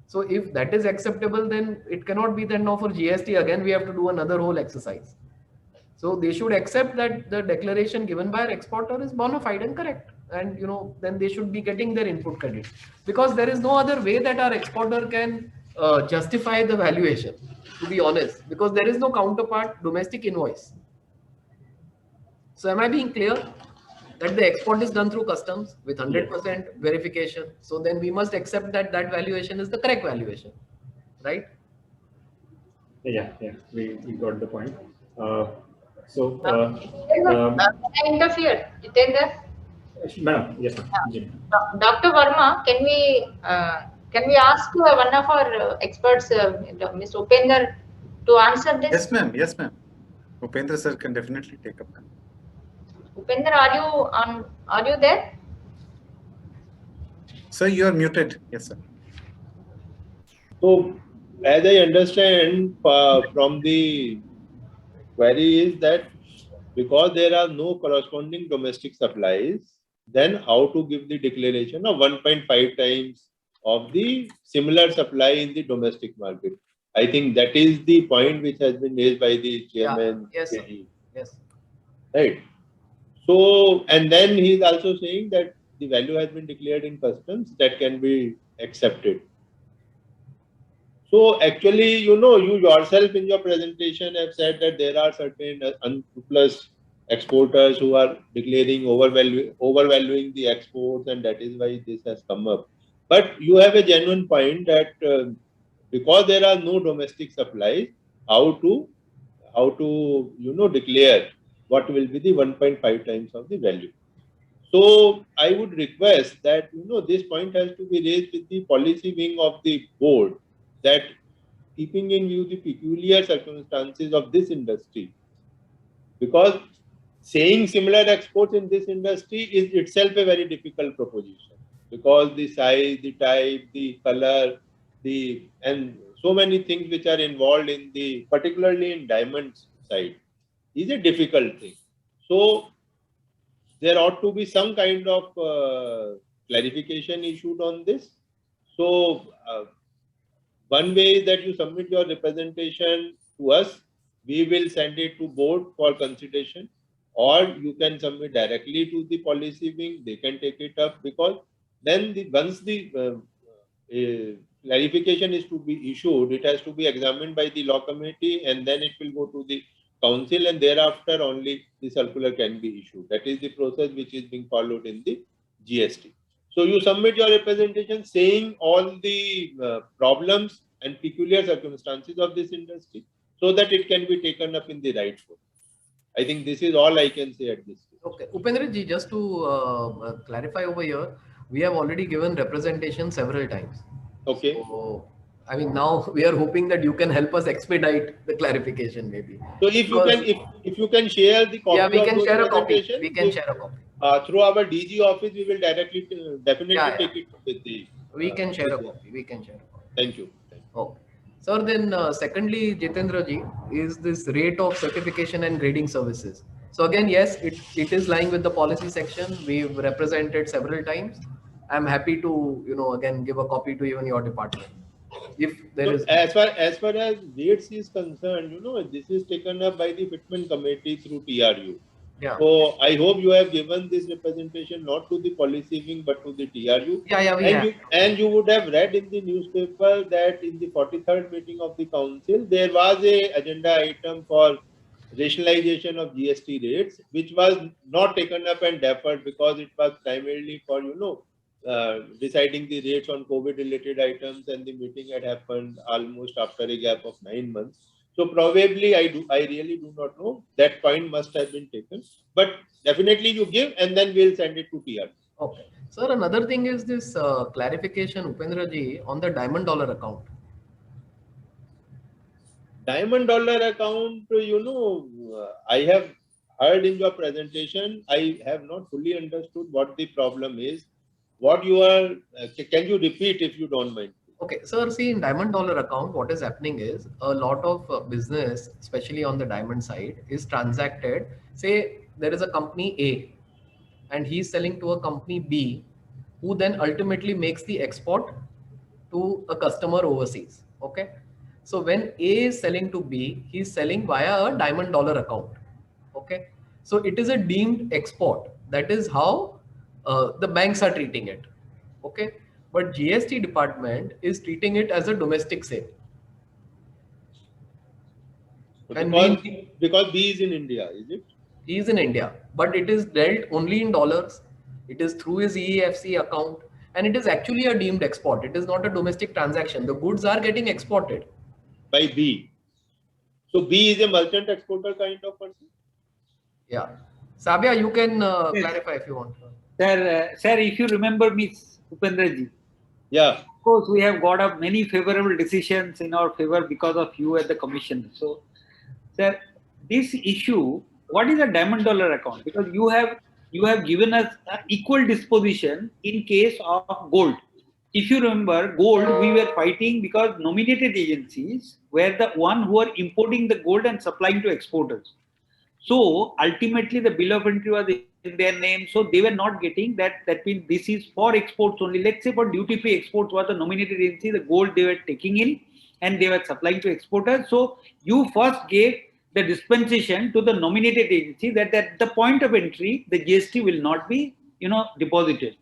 D: So if that is acceptable, then it cannot be then now for GST again we have to do another whole exercise. So they should accept that the declaration given by our exporter is bona fide and correct, and then they should be getting their input credit, because there is no other way that our exporter can justify the valuation, to be honest, because there is no counterpart domestic invoice. So am I being clear that the export is done through customs with 100% verification? So then we must accept that that valuation is the correct valuation, right?
B: Yeah, we got the point. So,
C: Can I interfere, Jitendra?
B: Madam, yes, ma'am.
C: Dr. Verma, can we ask one of our experts, Mr. Upender, to answer this?
E: Yes, ma'am. Yes, ma'am. Upendra sir can definitely take up.
C: Upender, are you there?
E: Sir, you are muted. Yes, sir.
G: So, as I understand from the query is that because there are no corresponding domestic supplies, then how to give the declaration of 1.5 times of the similar supply in the domestic market? I think that is the point which has been raised by the chairman.
D: Yes, sir. Yes.
G: Right. So, and then he is also saying that the value has been declared in customs that can be accepted. So actually, you yourself in your presentation have said that there are certain unscrupulous exporters who are declaring overvaluing the exports, and that is why this has come up. But you have a genuine point that because there are no domestic supplies, how to declare what will be the 1.5 times of the value. So I would request that this point has to be raised with the policy wing of the board, that keeping in view the peculiar circumstances of this industry, because saying similar exports in this industry is itself a very difficult proposition, because the size, the type, the color, and so many things which are involved in particularly in diamonds side, is a difficult thing. So there ought to be some kind of clarification issued on this. So one way is that you submit your representation to us, we will send it to board for consideration, or you can submit directly to the policy wing, they can take it up, because then once the clarification is to be issued, it has to be examined by the law committee, and then it will go to the council, and thereafter only the circular can be issued. That is the process which is being followed in the GST. So you submit your representation saying all the problems and peculiar circumstances of this industry, so that it can be taken up in the right form. I think this is all I can say at this stage.
D: Okay, Upendra ji, just to clarify over here, we have already given representation several times.
G: Okay.
D: So, I mean, now we are hoping that you can help us expedite the clarification, maybe.
G: So if you can share the copy,
D: yeah, we can
G: of
D: share a copy.
G: presentation,
D: We can share a copy.
G: Through our DG office, we will definitely take it with the.
D: We can share a copy. We can share a copy.
G: Thank you.
D: Okay. Sir, then secondly, Jitendra ji, is this rate of certification and grading services. So again, yes, it is lying with the policy section. We've represented several times. I'm happy to, again, give a copy to even your department. If there is.
G: As far as rates is concerned, this is taken up by the Fitment committee through TRU.
D: Yeah.
G: So I hope you have given this representation not to the policy wing but to the TRU.
D: Yeah,
G: and you would have read in the newspaper that in the 43rd meeting of the council, there was a agenda item for rationalization of GST rates, which was not taken up and deferred because it was primarily for, deciding the rates on COVID-related items, and the meeting had happened almost after a gap of 9 months. So probably I really do not know. That point must have been taken, but definitely you give, and then we'll send it to TR.
D: Okay. Sir, another thing is this clarification, Upendra ji, on the diamond dollar account.
G: Diamond dollar account, I have heard in your presentation, I have not fully understood what the problem is. What you are, can you repeat if you don't mind?
D: Okay, sir, see, in diamond dollar account, what is happening is a lot of business, especially on the diamond side, is transacted. Say there is a company A and he's selling to a company B, who then ultimately makes the export to a customer overseas. Okay. So when A is selling to B, he's selling via a diamond dollar account. Okay. So it is a deemed export. That is how the banks are treating it. Okay. But GST department is treating it as a domestic sale.
G: Because B is in India, is it?
D: He is in India, but it is dealt only in dollars. It is through his EFC account, and it is actually a deemed export. It is not a domestic transaction. The goods are getting exported.
G: By B. So B is a merchant exporter kind of person?
D: Yeah. Sabya, you can clarify if you want.
H: Sir, if you remember Ms. Upendra ji.
G: Yeah.
H: Of course, we have got up many favorable decisions in our favor because of you at the commission. So, sir, this issue, what is a diamond dollar account? Because you have given us equal disposition in case of gold. If you remember, gold, we were fighting because nominated agencies were the one who are importing the gold and supplying to exporters. So ultimately the bill of entry was in their name, so they were not getting that. That means this is for exports only. Let's say for duty-free exports was the nominated agency, the gold they were taking in and they were supplying to exporters. So you first gave the dispensation to the nominated agency that at the point of entry, the GST will not be, deposited.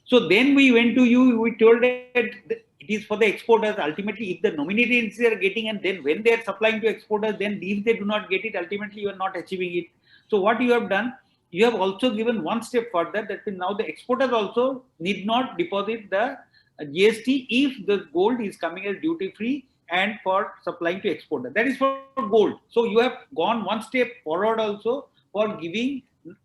H: So then we went to you, we told that it is for the exporters. Ultimately, if the nominated agencies are getting, and then when they are supplying to exporters, then if they do not get it, ultimately you are not achieving it. So what you have done, you have also given one step further, that now the exporters also need not deposit the GST if the gold is coming as duty free and for supplying to exporter. That is for gold. So you have gone one step forward also for giving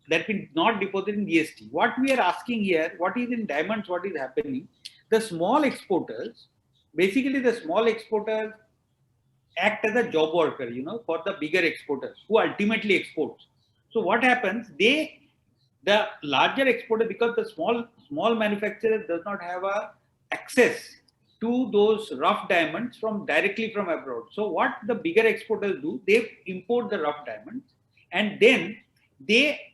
H: that means not depositing GST. What we are asking here, what is in diamonds, what is happening? The small exporters, basically the small exporters act as a job worker, for the bigger exporters who ultimately exports. So what happens? The larger exporter, because the small manufacturer does not have a access to those rough diamonds directly from abroad. So what the bigger exporters do, they import the rough diamonds, and then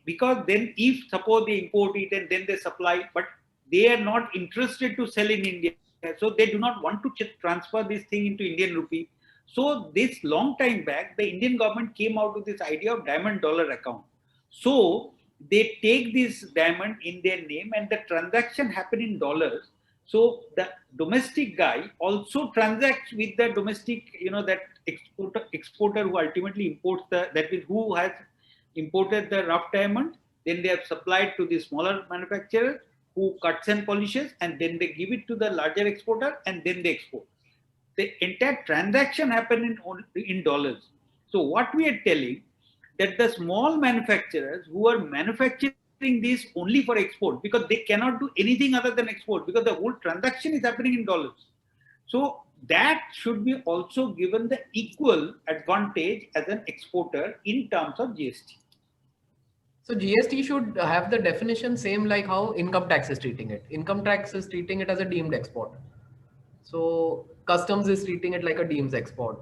H: because then if suppose they import it and then they supply, but they are not interested to sell in India, so they do not want to transfer this thing into Indian rupee. So this long time back, the Indian government came out with this idea of diamond dollar account. So they take this diamond in their name and the transaction happen in dollars. So the domestic guy also transacts with the domestic, that exporter who ultimately imports that is who has imported the rough diamond. Then they have supplied to the smaller manufacturer who cuts and polishes, and then they give it to the larger exporter, and then they export. The entire transaction happen in dollars. So what we are telling, that the small manufacturers who are manufacturing this only for export, because they cannot do anything other than export, because the whole transaction is happening in dollars. So that should be also given the equal advantage as an exporter in terms of GST.
D: So GST should have the definition same like how income tax is treating it. Income tax is treating it as a deemed export. So customs is treating it like a deemed export.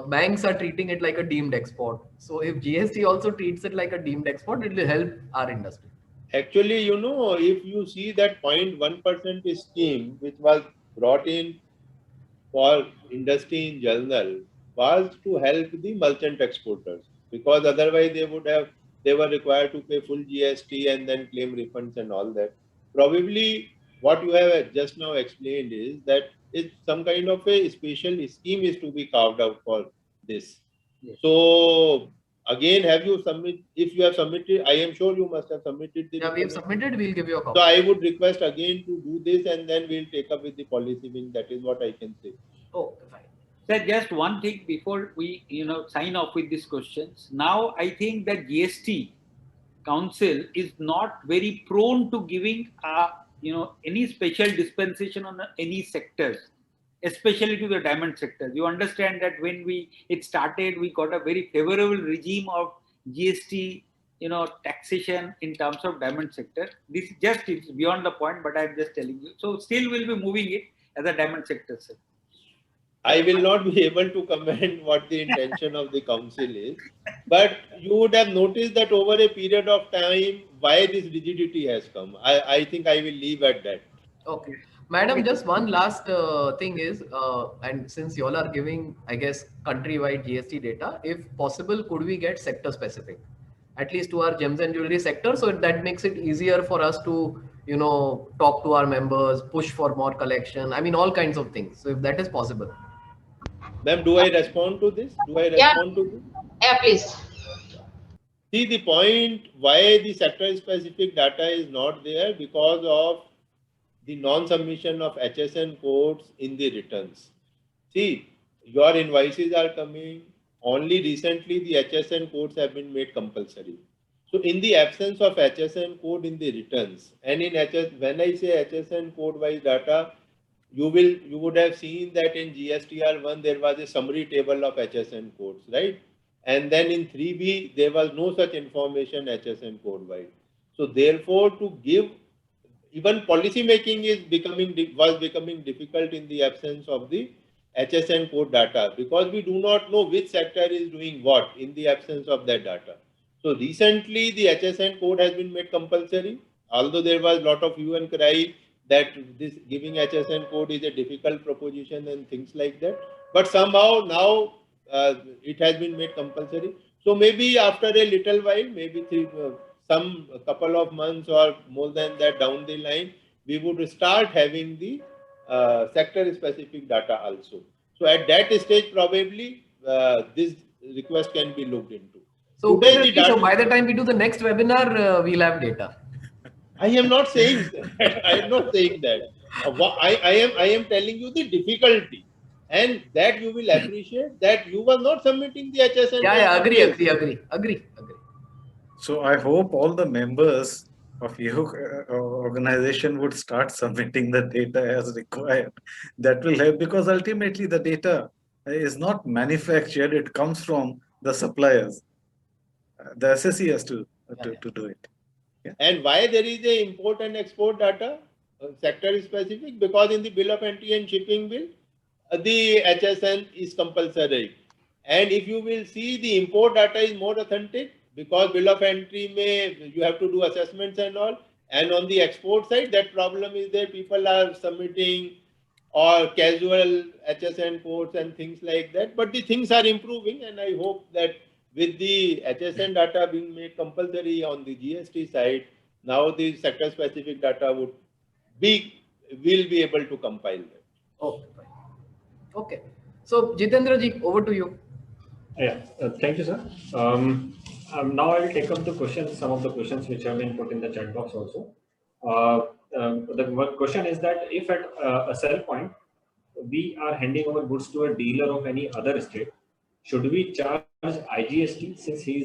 D: Banks are treating it like a deemed export. So if GST also treats it like a deemed export, it will help our industry.
G: Actually, if you see that 0.1% scheme which was brought in for industry in general, was to help the merchant exporters, because otherwise they were required to pay full GST and then claim refunds and all that. Probably what you have just now explained is that it's some kind of a special scheme is to be carved out for this.
H: Yes.
G: So again, have you submitted? If you have submitted, I am sure you must have submitted.
D: Yeah, we have submitted. We'll give you a copy.
G: So I would request again to do this, and then we'll take up with the policy wing. That is what I can say.
D: Oh, fine.
H: Sir, just one thing before we, sign off with these questions. Now, I think that GST Council is not very prone to giving, any special dispensation on any sectors, especially to the diamond sectors. You understand that when it started, we got a very favorable regime of GST, taxation in terms of diamond sector. This it's beyond the point, but I'm just telling you. So still we'll be moving it as a diamond sector, sir.
G: I will not be able to comment what the intention of the council is, but you would have noticed that over a period of time, why this rigidity has come. I think I will leave at that.
D: Okay. Madam, just one last thing is, and since you all are giving, I guess, countrywide GST data, if possible, could we get sector specific, at least to our gems and jewelry sector, so that makes it easier for us to, talk to our members, push for more collection. I mean, all kinds of things. So if that is possible.
G: Ma'am, do I respond to this?
C: Yeah, please.
G: See, the point why the sector specific data is not there, because of the non-submission of HSN codes in the returns. See, your invoices are coming. Only recently the HSN codes have been made compulsory. So in the absence of HSN code in the returns, and when I say HSN code wise data, you would have seen that in GSTR1 there was a summary table of HSN codes, right? And then in 3B there was no such information HSN code wise. So therefore, to give, even policy making was becoming difficult in the absence of the HSN code data, because we do not know which sector is doing what in the absence of that data. So recently the HSN code has been made compulsory, although there was a lot of hue and cry that this giving HSN code is a difficult proposition and things like that. But somehow now it has been made compulsory. So maybe after a little while, maybe some couple of months or more than that down the line, we would start having the sector specific data also. So at that stage, probably this request can be looked into.
D: So,
G: Today the
D: so
G: data,
D: by the time we do the next webinar, we'll have data.
G: I am not saying that. I am not saying that. I am telling you the difficulty, and that you will appreciate that you were not submitting the HSN.
D: Yeah, agree.
E: So I hope all the members of your organization would start submitting the data as required. That will help, because ultimately the data is not manufactured, it comes from the suppliers. The SSE has to do it. Yeah.
G: And why there is a import and export data, sector specific? Because in the bill of entry and shipping bill, the HSN is compulsory. And if you will see, the import data is more authentic, because bill of entry may, you have to do assessments and all. And on the export side, that problem is there. People are submitting or casual HSN codes and things like that. But the things are improving, and I hope that with the HSN data being made compulsory on the GST side, now the sector specific data will be able to compile that.
D: Okay, fine. Okay. So Jitendra ji, over to you.
B: Yeah, thank you, sir. Now I will take up the questions, some of the questions which have been put in the chat box also. The one question is that if at a sell point, we are handing over goods to a dealer of any other state, should we charge IGST since he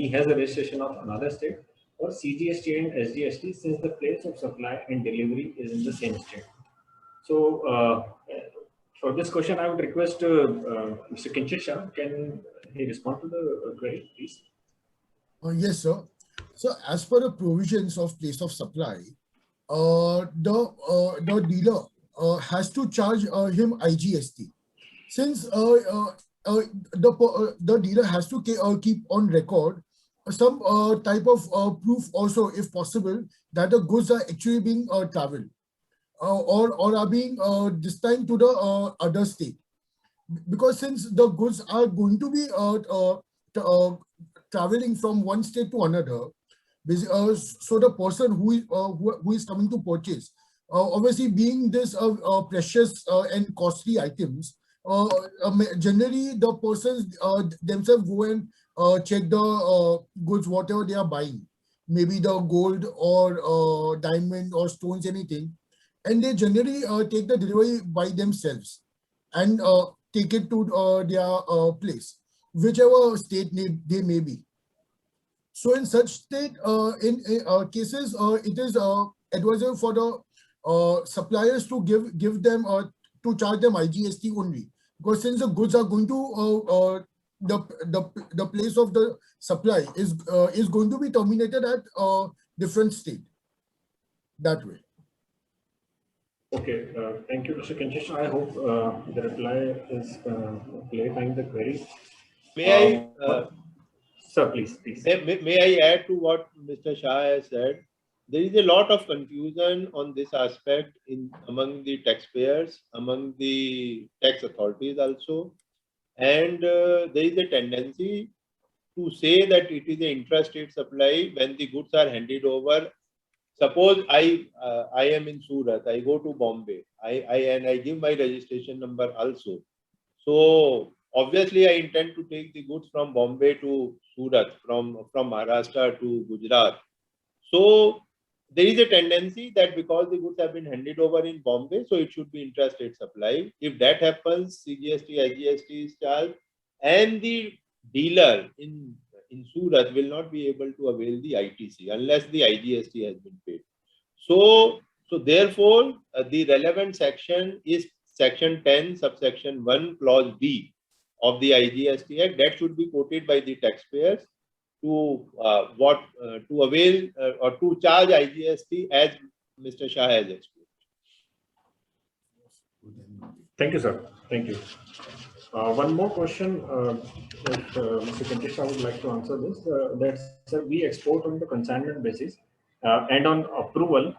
B: has a registration of another state, or CGST and SGST since the place of supply and delivery is in the same state? So for this question, I would request Mr. Kinchit Shah, can he respond to the query, please?
F: Yes, sir. So as per the provisions of place of supply, the dealer has to charge him IGST. Since the dealer has to keep on record some type of proof also, if possible, that the goods are actually being traveled or are being destined to the other state. Because since the goods are going to be traveling from one state to another, so the person who is coming to purchase, obviously being this precious and costly items, generally the persons themselves go and check the goods, whatever they are buying, maybe the gold or diamond or stones, anything, and they generally take the delivery by themselves and take it to their place, whichever state they may be. So in such state, in cases, it is advisable for the suppliers to give them to charge them IGST only, because since the goods are going to the place of the supply is going to be terminated at different state. That way.
B: Okay, thank you, Mr. Kinchit Shah. I hope the reply is clarifying the query.
G: May I?
B: Sir, please.
G: May I add to what Mr. Shah has said? There is a lot of confusion on this aspect among the taxpayers, among the tax authorities also, and there is a tendency to say that it is an intrastate supply when the goods are handed over. Suppose I am in Surat, I go to Bombay, and I give my registration number also. So obviously, I intend to take the goods from Bombay to Surat, from Maharashtra to Gujarat. So there is a tendency that because the goods have been handed over in Bombay, so it should be intrastate supply. If that happens, CGST, SGST is charged, and the dealer in Surat will not be able to avail the ITC unless the IGST has been paid. So therefore, the relevant section is Section 10, subsection 1, clause B of the IGST Act. That should be quoted by the taxpayers to avail or to charge IGST as Mr. Shah has explained.
B: Thank you, sir. Thank you. One more question, if Mr. Kintisha would like to answer this, that sir, we export on the consignment basis and on approval,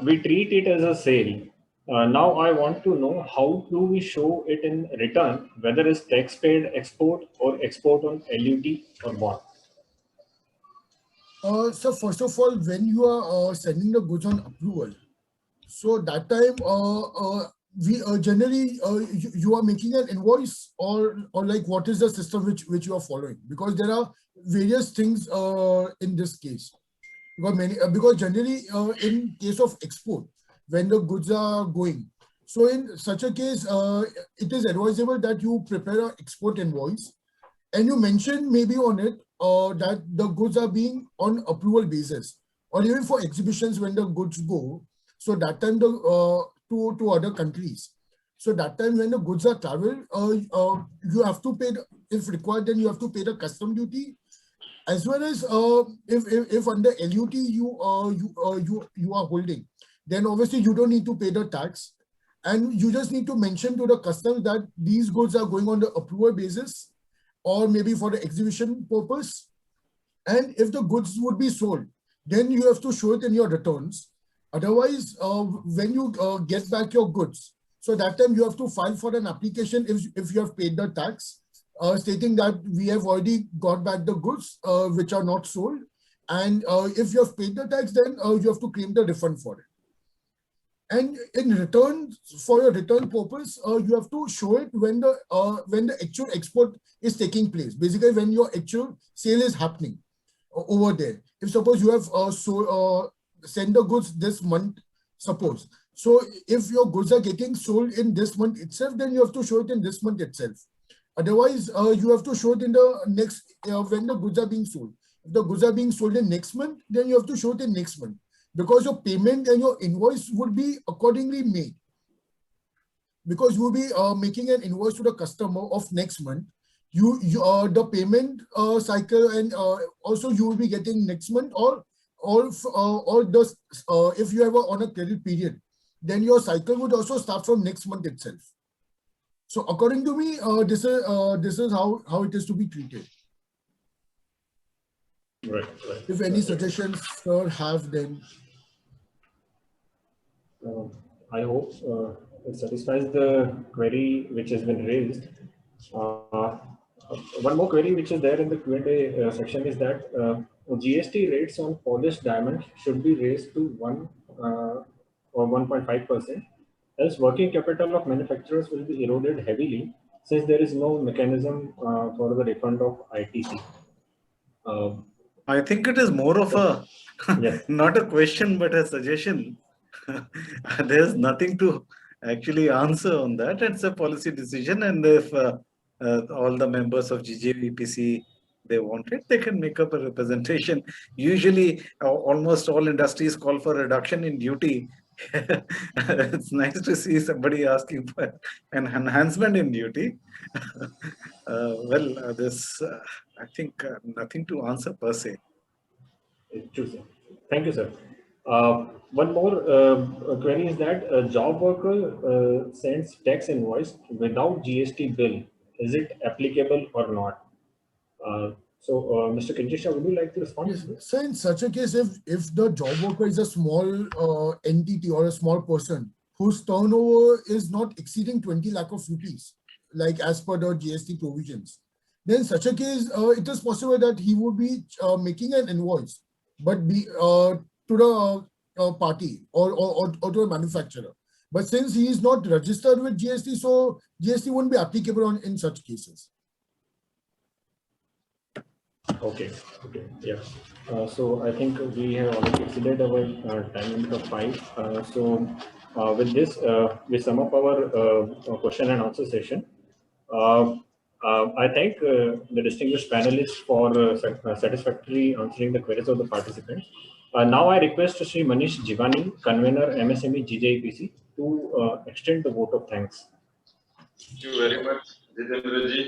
B: we treat it as a sale. Now I want to know how do we show it in return, whether it's tax paid export or export on LUT or bond?
F: So first of all, when you are sending the goods on approval, so that time we generally you are making an invoice, or like what is the system which you are following? Because there are various things in this case. Because generally in case of export, when the goods are going, so in such a case it is advisable that you prepare an export invoice and you mention maybe on it that the goods are being on approval basis, or even for exhibitions when the goods go. So that time the to other countries. So that time when the goods are traveled, you have to pay, if required, then you have to pay the custom duty, as well as if under LUT you are holding, then obviously you don't need to pay the tax, and you just need to mention to the customs that these goods are going on the approval basis, or maybe for the exhibition purpose. And if the goods would be sold, then you have to show it in your returns. Otherwise, when you get back your goods, so that time you have to file for an application if you have paid the tax, stating that we have already got back the goods which are not sold. And if you have paid the tax, then you have to claim the refund for it. And in return, for your return purpose, you have to show it when the actual export is taking place. Basically, when your actual sale is happening over there. If suppose you have sent the goods this month, suppose. So if your goods are getting sold in this month itself, then you have to show it in this month itself. Otherwise, you have to show it in the next, when the goods are being sold. If the goods are being sold in next month, then you have to show it in next month, because your payment and your invoice would be accordingly made. Because you will be making an invoice to the customer of next month, the payment cycle, and also you will be getting next month, or if you have on a credit period, then your cycle would also start from next month itself. So according to me, this is how it is to be treated.
B: Right.
F: If any suggestions sir have, then
B: I hope it satisfies the query which has been raised. One more query which is there in the Q&A section is that GST rates on polished diamonds should be raised to 1 or 1.5%, else working capital of manufacturers will be eroded heavily, since there is no mechanism for the refund of ITC.
E: I think it is more of a,
B: yes.
E: not a question, but a suggestion. There's nothing to actually answer on that. It's a policy decision. And if all the members of GJEPC, they want it, they can make up a representation. Usually, almost all industries call for reduction in duty. It's nice to see somebody asking for an enhancement in duty. I think nothing to answer per se.
B: True, sir. Thank you, sir. One more query is that a job worker sends tax invoice without GST bill. Is it applicable or not? Mr. Kintisha, would you like to respond?
F: Yes. So in such a case, if the job worker is a small entity or a small person whose turnover is not exceeding 20 lakh of rupees, like as per the GST provisions, then in such a case, it is possible that he would be making an invoice, but be to the party or to a manufacturer. But since he is not registered with GST, so GST won't be applicable in such cases.
B: Okay. Yeah. So I think we have already exceeded our time limit of 5. With this, we sum up our question and answer session. I thank the distinguished panelists for satisfactorily answering the queries of the participants. Now I request Sri Manish Jivani, convener MSME GJEPC, to extend the vote of thanks.
I: Thank you very much, Jitendra जी.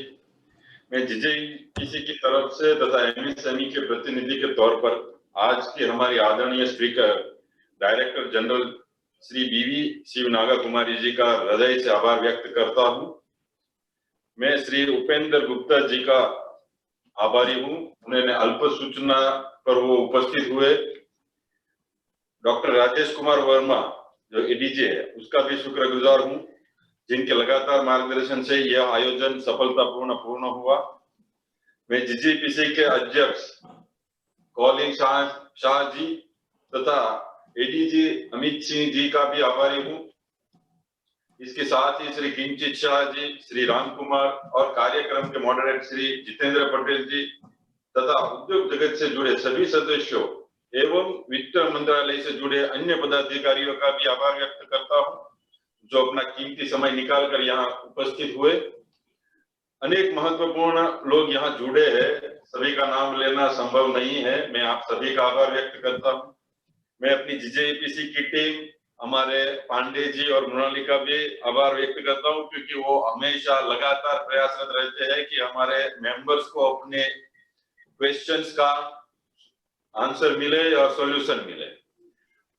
I: मैं GJEPC की तरफ से तथा MSME के प्रतिनिधि के तौर पर आज की हमारी आदरणीय स्पीकर डायरेक्टर जनरल श्री बीवी शिव नागा कुमारी जी का हृदय से आभार व्यक्त करता हूं. मैं श्री उपेंद्र गुप्ता जी का आभारी हूं, उन्होंने अल्प सूचना पर वो उपस्थित हुए। डॉक्टर राजेश कुमार वर्मा जो एडीजे है उसका भी शुक्रगुजार हूं, जिनके लगातार मार्गदर्शन से यह आयोजन सफलतापूर्ण पूर्ण हुआ। मैं जीजेपीसी के अध्यक्ष कॉलिंग शाह जी तथा एडीजी अमित सिंह जी का भी आभारी हूं। इसके साथ ही श्री किंचित शाह जी, श्री राम कुमार और कार्यक्रम के मॉडरेटर श्री जितेंद्र पटेल जी तथा उद्योग जगत से जुड़े सभी सदस्यों एवं वित्त मंत्रालय से जुड़े अन्य पदाधिकारियों का भी आभार व्यक्त करता हूं, जो अपना कीमती समय निकालकर यहाँ उपस्थित हुए। अनेक महत्वपूर्ण लोग यहाँ जुड़े हैं, सभी का नाम लेना संभव नहीं है। मैं आप सभी का आभार व्यक्त करता हूँ। मैं अपनी जीजेपीसी की टीम, हमारे पांडे जी और मृणाली का भी आभार व्यक्त करता हूँ, क्योंकि वो हमेशा लगातार प्रयासरत रहते हैं कि हमारे मेंबर्स को अपने क्वेश्चंस का आंसर मिले और सॉल्यूशन मिले।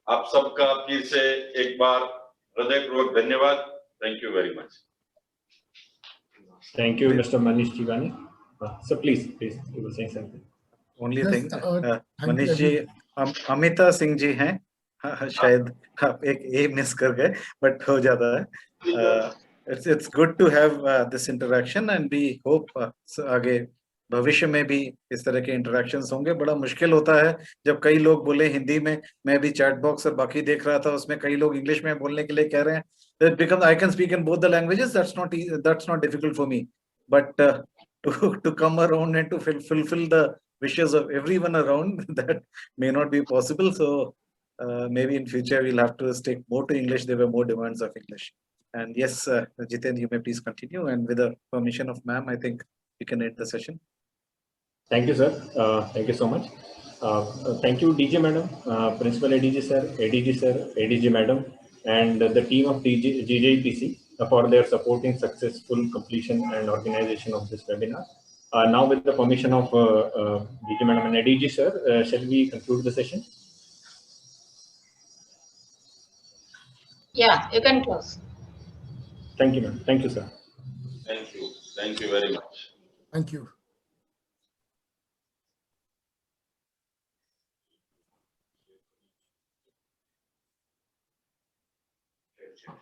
I: आप सबका फिर से एक बार हृदयपूर्वक धन्यवाद। Thank you very much.
B: Thank you, Mr. Manish Jivani. So please, you were saying something.
E: Only
F: Yes,
E: thing,
F: thank
E: Manish
F: you,
E: जी, अमिता सिंह जी हैं, शायद आप एक ए मिस कर गए, बट हो जाता है। It's good to have this interaction and we hope आगे भविष्य में भी इस तरह के इंटरेक्शंस होंगे। बड़ा मुश्किल होता है जब कई लोग बोले हिंदी में, मैं भी चैट बॉक्स और बाकी देख रहा था, उसमें कई लोग इंग्लिश में बोलने के लिए कह रहे हैं। It becomes I can speak in both the languages. That's not difficult for me, but to come around and to fulfill the wishes of everyone around, that may not be possible. So maybe in future we'll have to stick more to English. There were more demands of English. And yes, Jiten, you may please continue. And with the permission of ma'am, I think we can end the session.
B: Thank you, sir. Thank you so much. Thank you, DG madam, Principal ADG sir, ADG sir, ADG madam, and the team of GJPC for their support in successful completion and organization of this webinar. Now, with the permission of DG madam and ADG sir, shall we conclude the session?
C: Yeah, you can close.
B: Thank you, ma'am. Thank you, sir.
I: Thank you. Thank you very much.
F: Thank you.
A: Thank you.